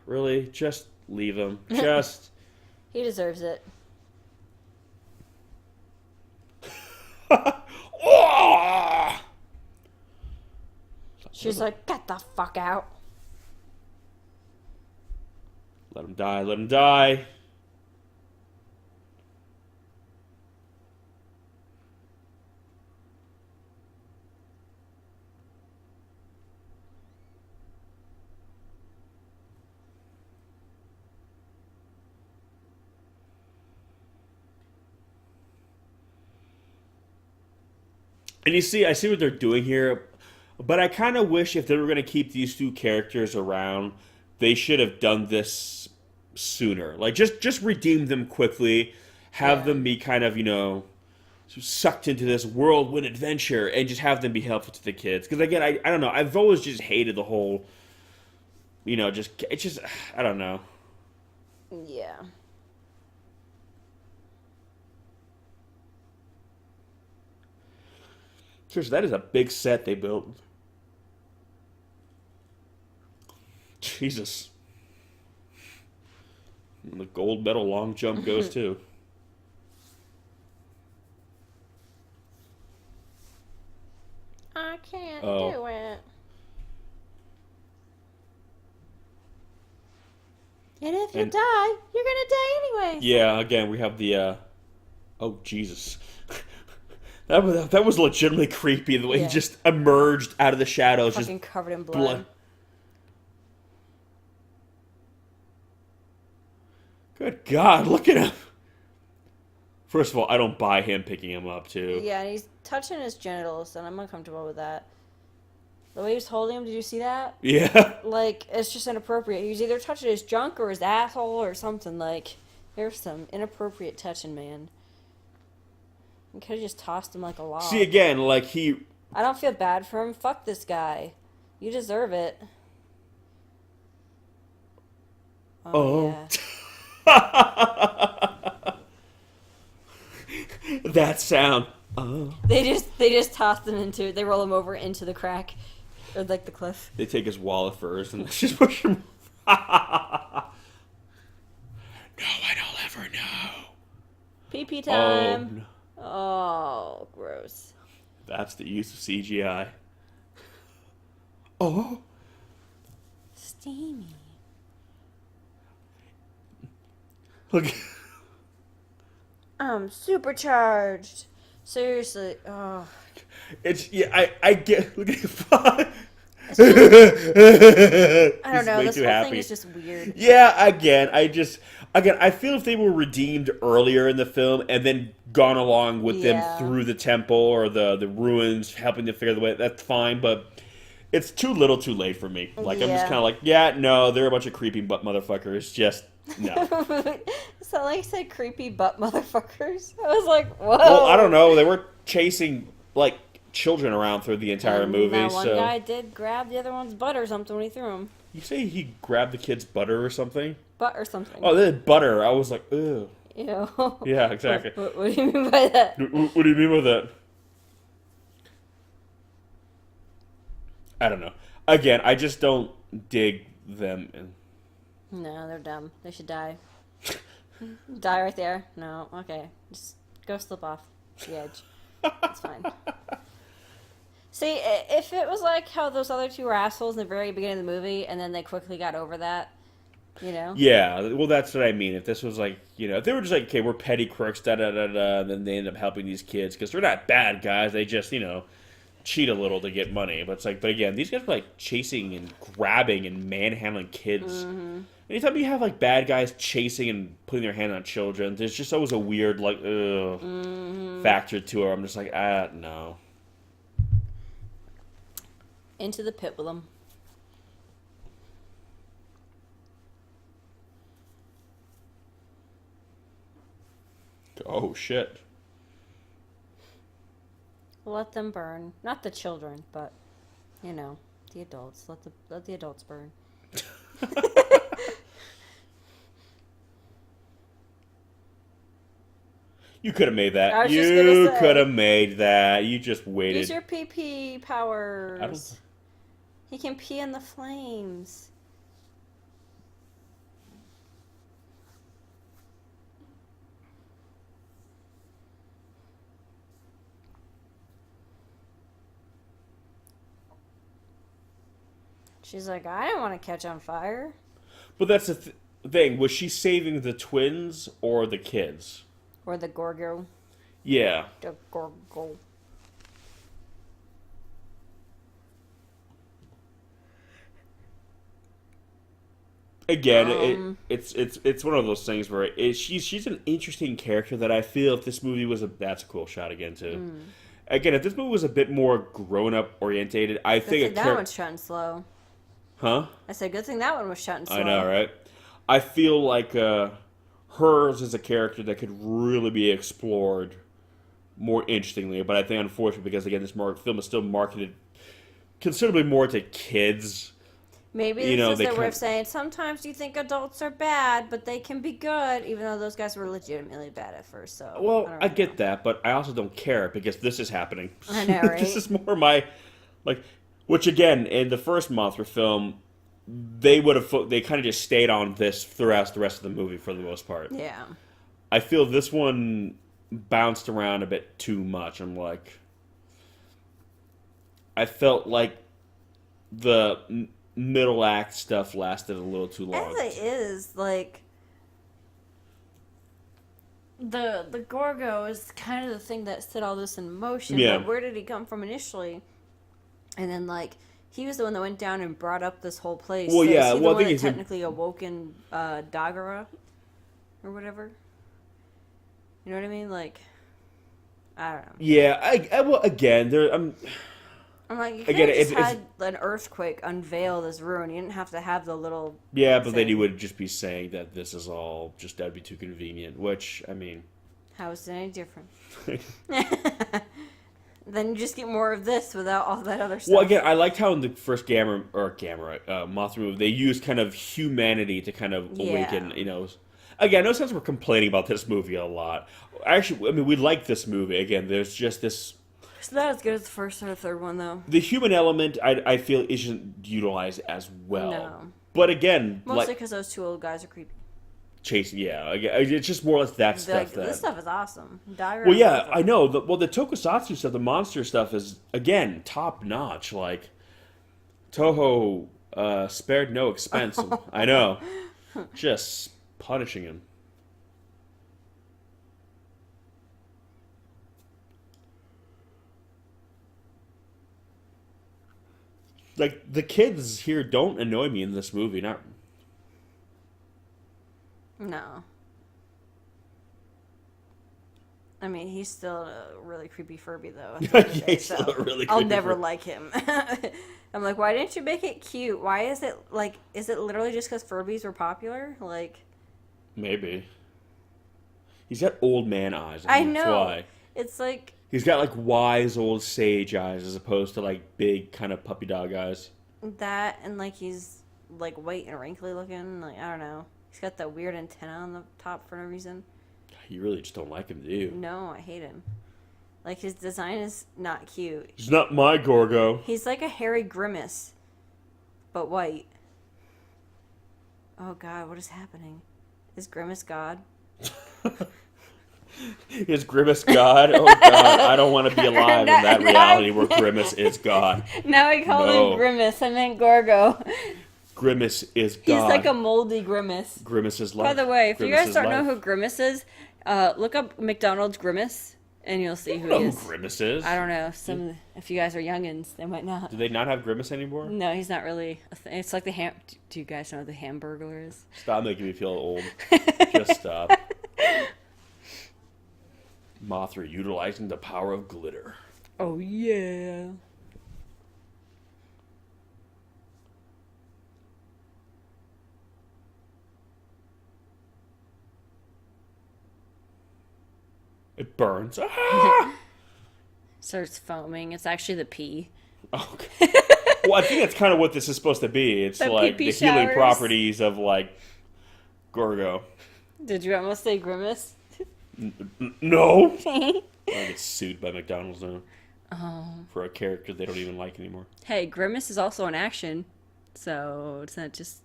Really? Just leave him. Just. He deserves it. Oh! She's like, get the fuck out. Let him die. Let him die. And you see, I see what they're doing here, but I kind of wish if they were going to keep these two characters around, they should have done this sooner. Like, just redeem them quickly, have Yeah. them be kind of, sucked into this whirlwind adventure, and just have them be helpful to the kids. Because again, I don't know, I've always just hated the whole, it's just, I don't know. Yeah. Seriously, that is a big set they built. Jesus. And the gold medal long jump goes too. I can't Oh. do it. And if you And- die, you're gonna die anyway. Yeah, again, we have the, oh, Jesus. that was legitimately creepy, the way Yeah. he just emerged out of the shadows. Fucking Just covered in blood. blood. Good God, look at him. First of all, I don't buy him picking him up, too. Yeah, and he's touching his genitals, and I'm uncomfortable with that. The way he was holding him, did you see that? Yeah. Like, it's just inappropriate. He was either touching his junk or his asshole or something. Like, there's some inappropriate touching, man. You could have just tossed him like a log. See, again, like, he... I don't feel bad for him. Fuck this guy. You deserve it. Oh. Yeah. That sound. Oh. They just toss them into it. They roll him over into the crack. Or like the cliff. They take his wallet first and just push him. No, I don't ever know. PP Oh, time. no. Oh, gross. That's the use of CGI. Oh. Steamy. Look. I'm supercharged. Seriously. Oh. It's, yeah, I get, look at I I don't know. This whole thing is just weird. Yeah, again, I feel if they were redeemed earlier in the film and then gone along with Yeah. them through the temple or the ruins, helping to figure the way, that's fine, but it's too little too late for me. Like, I'm just Yeah. kind of like, yeah, no, they're a bunch of creepy butt motherfuckers, just, no. So like said creepy butt motherfuckers. I was like, whoa. Well, I don't know, they were chasing, like, children around through the entire And movie, that one so... guy did grab the other one's butt or something when he threw him. You say he grabbed the kid's butter or something? Butt or something. Oh, they had butter. I was like, ew. Ew. Yeah, exactly. What do you mean by that? What do you mean by that? I don't know. Again, I just don't dig them. No, they're dumb. They should die. Die right there. No, okay. Just go slip off the edge. It's fine. See, if it was like how those other two were assholes in the very beginning of the movie, and then they quickly got over that, you know? Yeah, well, that's what I mean. If this was like, if they were just like, okay, we're petty crooks, da-da-da-da, and then they end up helping these kids, because they're not bad guys, they just, cheat a little to get money. But it's like, but again, these guys are like chasing and grabbing and manhandling kids. Mm-hmm. Anytime you have like bad guys chasing and putting their hand on children, there's just always a weird like factor to it. I'm just like, no. Into the pit with them. Oh shit. Let them burn. Not the children, but, the adults. Let the adults burn. You could have made I that. was just You gonna say. could have made that. You just waited. Use your PP powers. I don't. He can pee in the flames. She's like, I didn't want to catch on fire. But that's the thing. Was she saving the twins or the kids? Or the Gorgo. Yeah. The Gorgo. Again, it's one of those things where she's an interesting character that I feel if this movie was that's a cool shot again too. Again, if this movie was a bit more grown up orientated, I think that one's shot and slow. Huh? I said, good thing that one was shot and slow. I know, right? I feel like hers is a character that could really be explored more interestingly, but I think unfortunately because again this film is still marketed considerably more to kids. Maybe this is their way of saying, sometimes you think adults are bad, but they can be good, even though those guys were legitimately bad at first. So well, I get that, but I also don't care because this is happening. I know, right? This is more my, which again, in the first Mothra film, they kind of just stayed on this throughout the rest of the movie for the most part. Yeah. I feel this one bounced around a bit too much. I'm like, I felt like the middle act stuff lasted a little too long. As it is, like, the Gorgo is kind of the thing that set all this in motion. Yeah. But where did he come from initially? And then, like, he was the one that went down and brought up this whole place. Well, so yeah. Is he Well, the I one think that technically awoken Dagara? Or whatever? You know what I mean? Like, I don't know. Yeah. Well, again, I'm like, you could have just had an earthquake unveil this ruin. You didn't have to have the little... Yeah, but then you would just be saying that this is all just, that'd be too convenient, which, I mean... How is it any different? Then you just get more of this without all that other stuff. Well, again, I liked how in the first Mothra movie, they used kind of humanity to kind of awaken, you know... Again, no sense we're complaining about this movie a lot. Actually, I mean, we like this movie. Again, there's just this... It's not as good as the first or the third one, though. The human element, I feel, isn't utilized as well. No. But again... Mostly because those two old guys are creepy. Chasing, yeah. It's just more or less that stuff. This stuff is awesome. Well, yeah, I know. The tokusatsu stuff, the monster stuff is, again, top-notch. Like, Toho spared no expense. I know. Just punishing him. Like, the kids here don't annoy me in this movie. Not. No. I mean, he's still a really creepy Furby, though. Yeah, he's still a really creepy I'll never Furby. like him. I'm like, why didn't you make it cute? Why is it, like, is it literally just because Furbies were popular? Like... Maybe. He's got old man eyes. I know. That's why. It's like... He's got, like, wise old sage eyes as opposed to, like, big kind of puppy dog eyes. That, and, like, he's, like, white and wrinkly looking. Like, I don't know. He's got that weird antenna on the top for no reason. You really just don't like him, do you? No, I hate him. Like, his design is not cute. He's not my Gorgo. He's like a hairy Grimace, but white. Oh, God, what is happening? Is Grimace God? Is Grimace God? Oh, God, I don't want to be alive in that reality where Grimace is God. Now I call him Grimace. I meant Gorgo. Grimace is God. He's like a moldy Grimace. Grimace is life. By the way, if Grimace you guys don't know who Grimace is, look up McDonald's Grimace, and you'll see who he is. I don't know who Grimace is. I don't know. If you guys are youngins, they might not. Do they not have Grimace anymore? No, he's not really a thing. It's like the Do you guys know what the Hamburglar is? Stop making me feel old. Just stop. Mothra utilizing the power of glitter. Oh, yeah. It burns. Ah! Starts foaming. It's actually the pee. Okay. Well, I think that's kind of what this is supposed to be. It's like the healing properties of, like, Gorgo. Did you almost say Grimace? No. I'll get sued by McDonald's now. For a character they don't even like anymore. Hey, Grimace is also an action, so it's not just,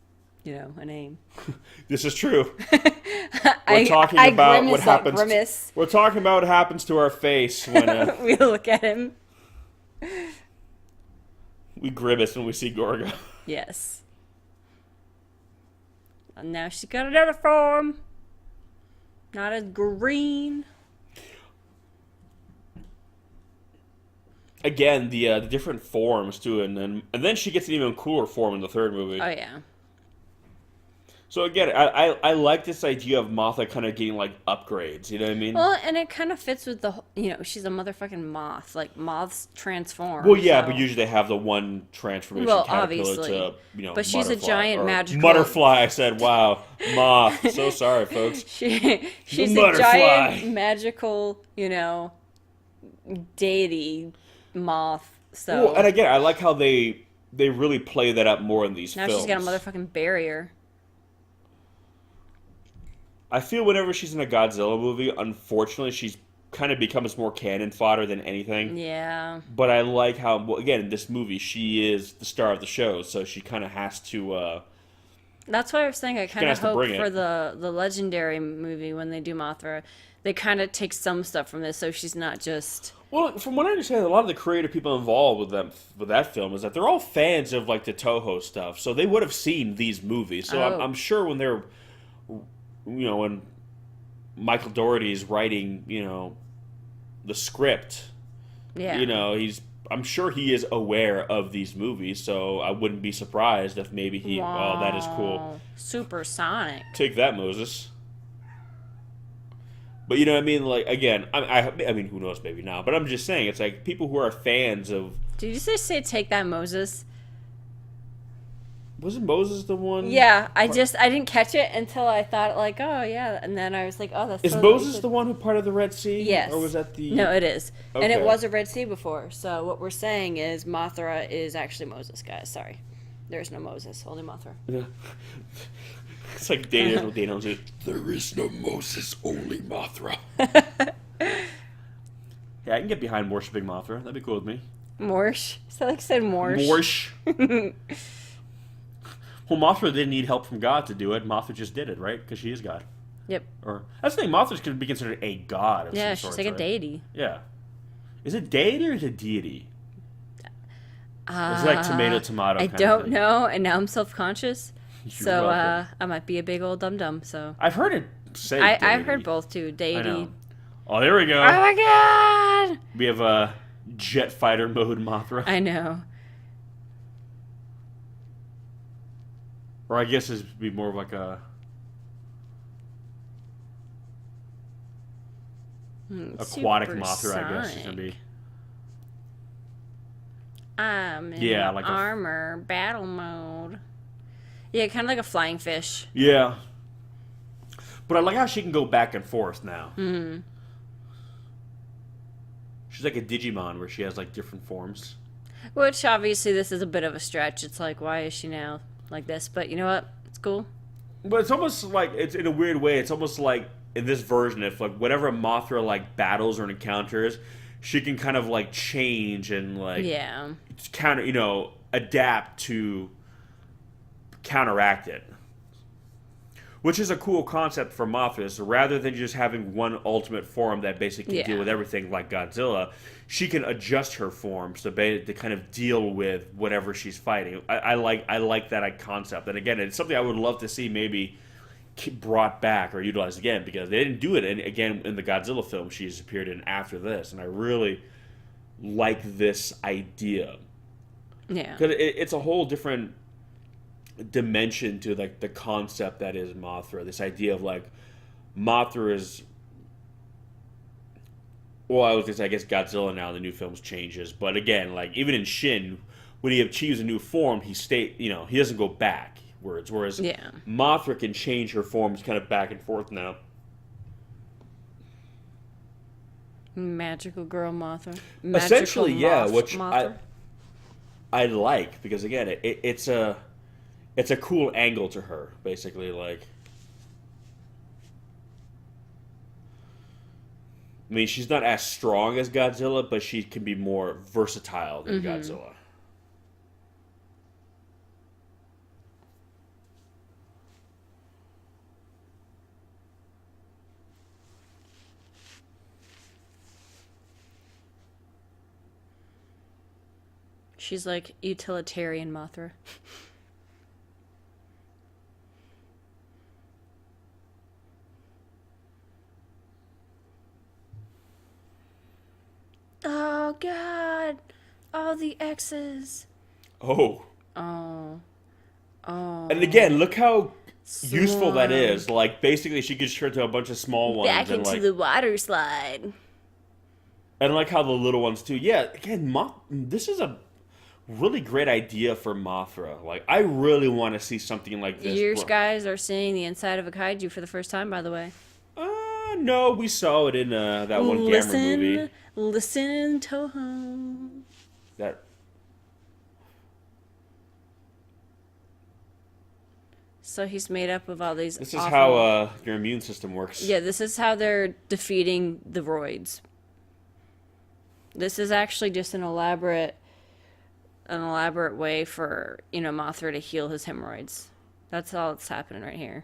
a name. This is true. We're talking about what happens. We're talking about what happens to our face when we look at him. We grimace when we see Gorga. Yes. And now she's got another form. Not as green. Again, the different forms too, and then she gets an even cooler form in the third movie. Oh yeah. So again, I like this idea of Mothra kind of getting like upgrades. You know what I mean? Well, and it kind of fits with she's a motherfucking moth. Like moths transform. Well, yeah, so. but usually they have the one transformation Well, caterpillar obviously. to But she's a butterfly, giant or magical butterfly. I said, wow, moth. So sorry, folks. She's a Butterfly. giant magical, deity moth. So Well, and again, I like how they really play that up more in these now films. she's got a motherfucking barrier. I feel whenever she's in a Godzilla movie, unfortunately, she's kind of becomes more cannon fodder than anything. Yeah. But I like how, well, again, in this movie, she is the star of the show, so she kind of has to. That's why I was saying I kind of hope bring for it. the Legendary movie when they do Mothra, they kind of take some stuff from this, so she's not just. Well, from what I understand, a lot of the creative people involved with that film is that they're all fans of like the Toho stuff, so they would have seen these movies. So Oh. I'm sure when they're, when Michael Dougherty is writing, the script, Yeah. I'm sure he is aware of these movies, so I wouldn't be surprised if maybe oh, that is cool. Wow. Supersonic. Take that, Moses. But you know what I mean? Like, again, I mean, who knows, maybe not. But I'm just saying, it's like people who are fans of... Did you say take that, Moses? Wasn't Moses the one? Yeah, I didn't catch it until I thought like, oh yeah, and then I was like, oh, that's. Is totally Moses the one who part of the Red Sea? Yes. Or was that the... No, it is, and it Okay. was a Red Sea before. So what we're saying is Mothra is actually Moses, guys. Sorry, there's no Moses, only Mothra. Yeah. It's like Dana said, there is no Moses, only Mothra. Yeah, I can get behind worshipping Mothra. That'd be cool with me. Morsh. So like said Morsh. Morsh. Well, Mothra didn't need help from God to do it. Mothra just did it, right? Because she is God. Yep. Or that's the thing. Mothra could be considered a god of Yeah, some she's sort, like a right? deity. Yeah. Is it deity or is it deity? It's like tomato. I kind of don't thing. know, and now I'm self-conscious. You're So welcome. I might be a big old dum-dum. So I've heard it say. I've deity. heard both too. I Deity. know. Oh, there we go. Oh my god! We have a jet fighter mode Mothra. I know. Or I guess it'd be more of like a aquatic Mothra, I guess it's gonna be. I'm in Yeah, like a- armor battle mode. Yeah, kind of like a flying fish. Yeah. But I like how she can go back and forth now. Mm-hmm. She's like a Digimon where she has like different forms. Which obviously this is a bit of a stretch. It's like, why is she now like this? But you know what? It's cool. But it's almost like, it's in a weird way, it's almost like in this version, if like whatever Mothra like battles or encounters, she can kind of like change and like Yeah. counter, adapt to counteract it. Which is a cool concept for Mothra. So rather than just having one ultimate form that basically can deal with everything like Godzilla, she can adjust her forms to kind of deal with whatever she's fighting. I like that concept. And again, it's something I would love to see maybe brought back or utilized again, because they didn't do it again in the Godzilla film she's appeared in after this. And I really like this idea. Yeah. Because it's a whole different dimension to like the concept that is Mothra. This idea of like Mothra is, well, I was gonna say, I guess Godzilla now in the new films changes, but again, like even in Shin, when he achieves a new form, he he doesn't go backwards. Whereas Yeah. Mothra can change her forms kind of back and forth now. Magical girl Mothra. Essentially, yeah, moth which Mothra. I like, because again, it's a cool angle to her, basically. Like, I mean, she's not as strong as Godzilla, but she can be more versatile than Godzilla. She's like utilitarian Mothra. Oh God! All the X's. Oh. Oh. Oh. And again, look how useful that Swarm. is. Like, basically, she gets turned to a bunch of small ones. Back and into like, the water slide. and I like how the little ones, too. Yeah, again, this is a really great idea for Mothra. Like, I really want to see something like this. You guys are seeing the inside of a kaiju for the first time, by the way. No, we saw it in that one Gamera movie. Listen, Toho. That. So he's made up of all these. This is how your immune system works. Yeah, this is how they're defeating the roids. This is actually just an elaborate way for, Mothra to heal his hemorrhoids. That's all that's happening right here.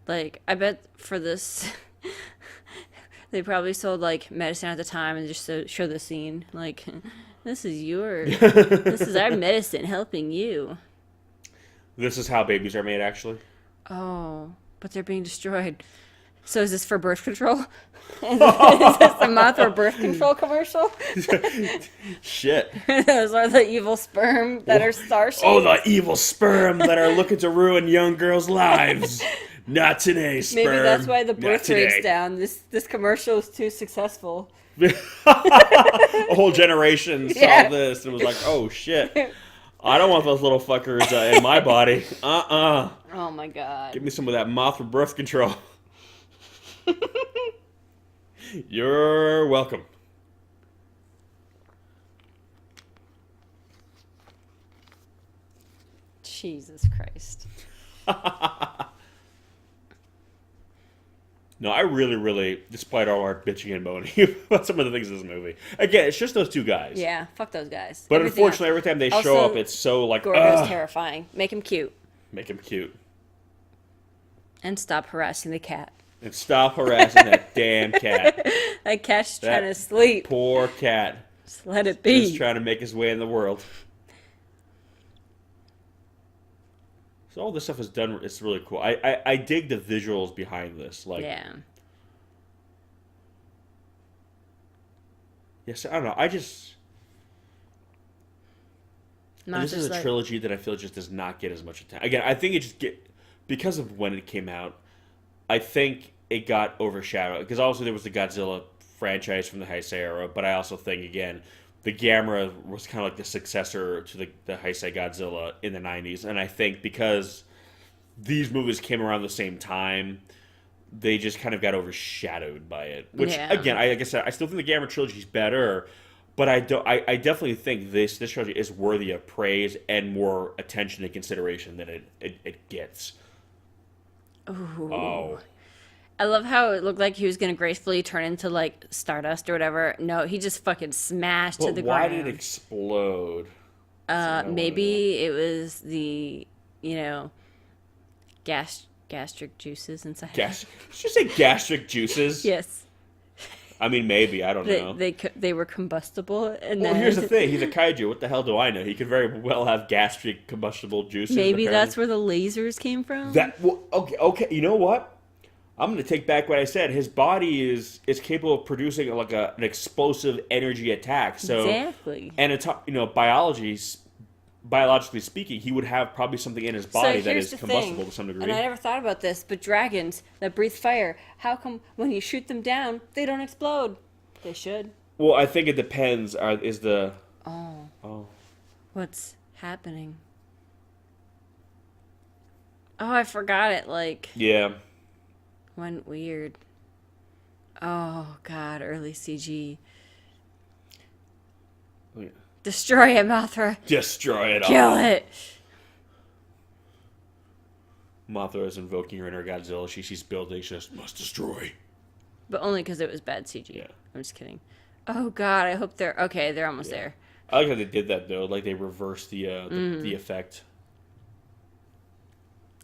Like, I bet for this, they probably sold, like, medicine at the time and just show the scene. Like, this is our medicine helping you. This is how babies are made, actually. Oh, but they're being destroyed. So is this for birth control? Is this the Mothra birth control commercial? Shit. Those are the evil sperm that are star-shaped. Oh, the evil sperm that are looking to ruin young girls' lives. Not today, sperm. Maybe that's why the birth Not rate's today. down. This commercial is too successful. A whole generation Yeah. saw this and was like, oh, shit. I don't want those little fuckers in my body. Oh my god. Give me some of that Mothra birth control. You're welcome. Jesus Christ. No, I really, despite all our bitching and moaning about some of the things in this movie, again, it's just those two guys. Yeah, fuck those guys. But Everything unfortunately, else. every time they Also, show up, it's so like, Gorgo's terrifying. Make him cute. make him cute. And stop harassing the cat. And stop harassing that damn cat. That cat's That trying to sleep. Poor cat. Just let it be. Just trying to make his way in the world. So all this stuff is done. It's really cool. I dig the visuals behind this. Like, Yeah. Yes, I don't know. Not this is just a like, trilogy that I feel just does not get as much attention. Again, I think because of when it came out. I think it got overshadowed because also there was the Godzilla franchise from the Heisei era, but I also think again the Gamera was kind of like the successor to the Heisei Godzilla in the 90s, and I think because these movies came around the same time, they just kind of got overshadowed by it. Which again, like I said, I still think the Gamera trilogy is better, but I definitely think this trilogy is worthy of praise and more attention and consideration than it gets. ooh. Oh. I love how it looked like he was going to gracefully turn into, like, Stardust or whatever. No, he just fucking smashed to the Why ground. did it explode? Maybe it was the, gastric juices inside. Did you say gastric juices? Yes. I mean, maybe. I don't know. They were combustible. And Well, then here's the thing. He's a kaiju. What the hell do I know? He could very well have gastric combustible juices. maybe apparently. that's where the lasers came from. Okay. You know what? I'm going to take back what I said. His body is capable of producing like an explosive energy attack. So, exactly. And it's biologically speaking, he would have probably something in his body that is combustible to some degree. And I never thought about this, but dragons that breathe fire, how come when you shoot them down, they don't explode? They should. Well, I think it depends. Oh. What's happening? Oh, I forgot it. Like, Yeah. went weird. Oh, God. Early CG. Destroy it, Mothra. Destroy it all. Kill it. Mothra is invoking her inner Godzilla. She sees buildings, she just must destroy. But only because it was bad CG. Yeah. I'm just kidding. Oh, God. I hope they're... Okay, they're almost there. I like how they did that, though. Like, they reversed the effect.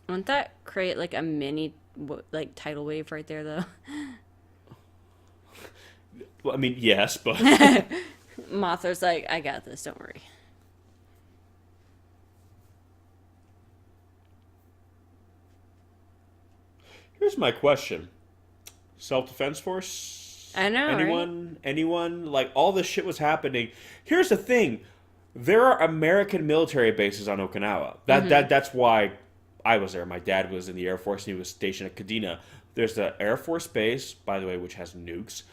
Wouldn't that create, like, a mini, tidal wave right there, though? Well, I mean, yes, but Mothra's like, I got this, don't worry. here's my question: self-defense force? I know, Anyone? Anyone? Like all this shit was happening. Here's the thing: there are American military bases on Okinawa. That's why I was there. My dad was in the Air Force and he was stationed at Kadena. There's the Air Force base, by the way, which has nukes.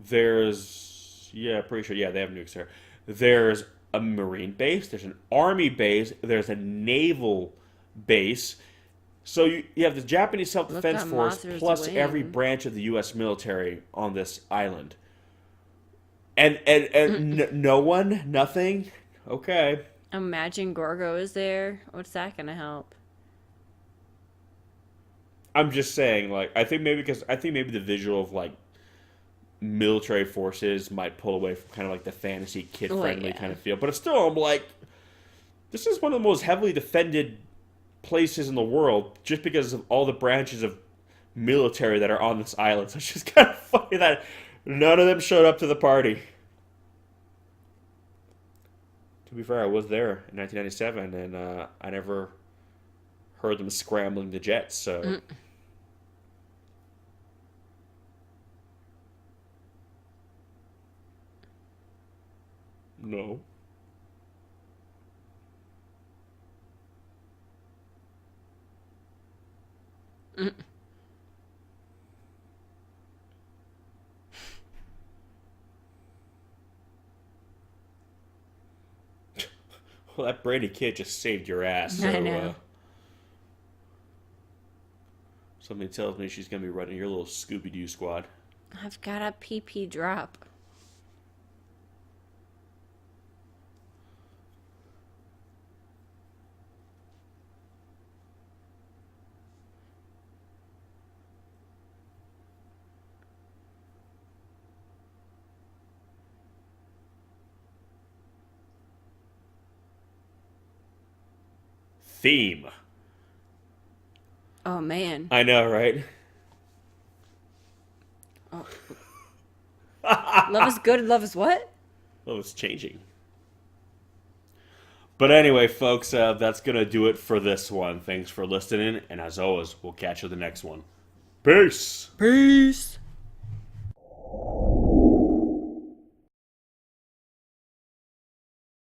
There's pretty sure they have nukes there. There's a Marine base. There's an Army base. There's a naval base. So you have the Japanese Self-Defense Look at Force Mothra's plus wing. every branch of the U.S. military on this island. And no one, nothing. Okay. Imagine Gorgo is there. What's that gonna help? I'm just saying, like, I think maybe the visual of like military forces might pull away from kind of like the fantasy kid friendly kind of feel. But it's still, I'm like, this is one of the most heavily defended places in the world just because of all the branches of military that are on this island. So it's just kind of funny that none of them showed up to the party. To be fair, I was there in 1997 and I never heard them scrambling the jets, so no. Well, that Brady kid just saved your ass. So, I know. something tells me she's going to be running your little Scooby-Doo squad. I've got a PP drop. Theme. Oh man. I know, right? Oh. Love is good. Love is what? Well, it's changing. But anyway, folks, that's going to do it for this one. Thanks for listening. And as always, we'll catch you the next one. Peace. Peace.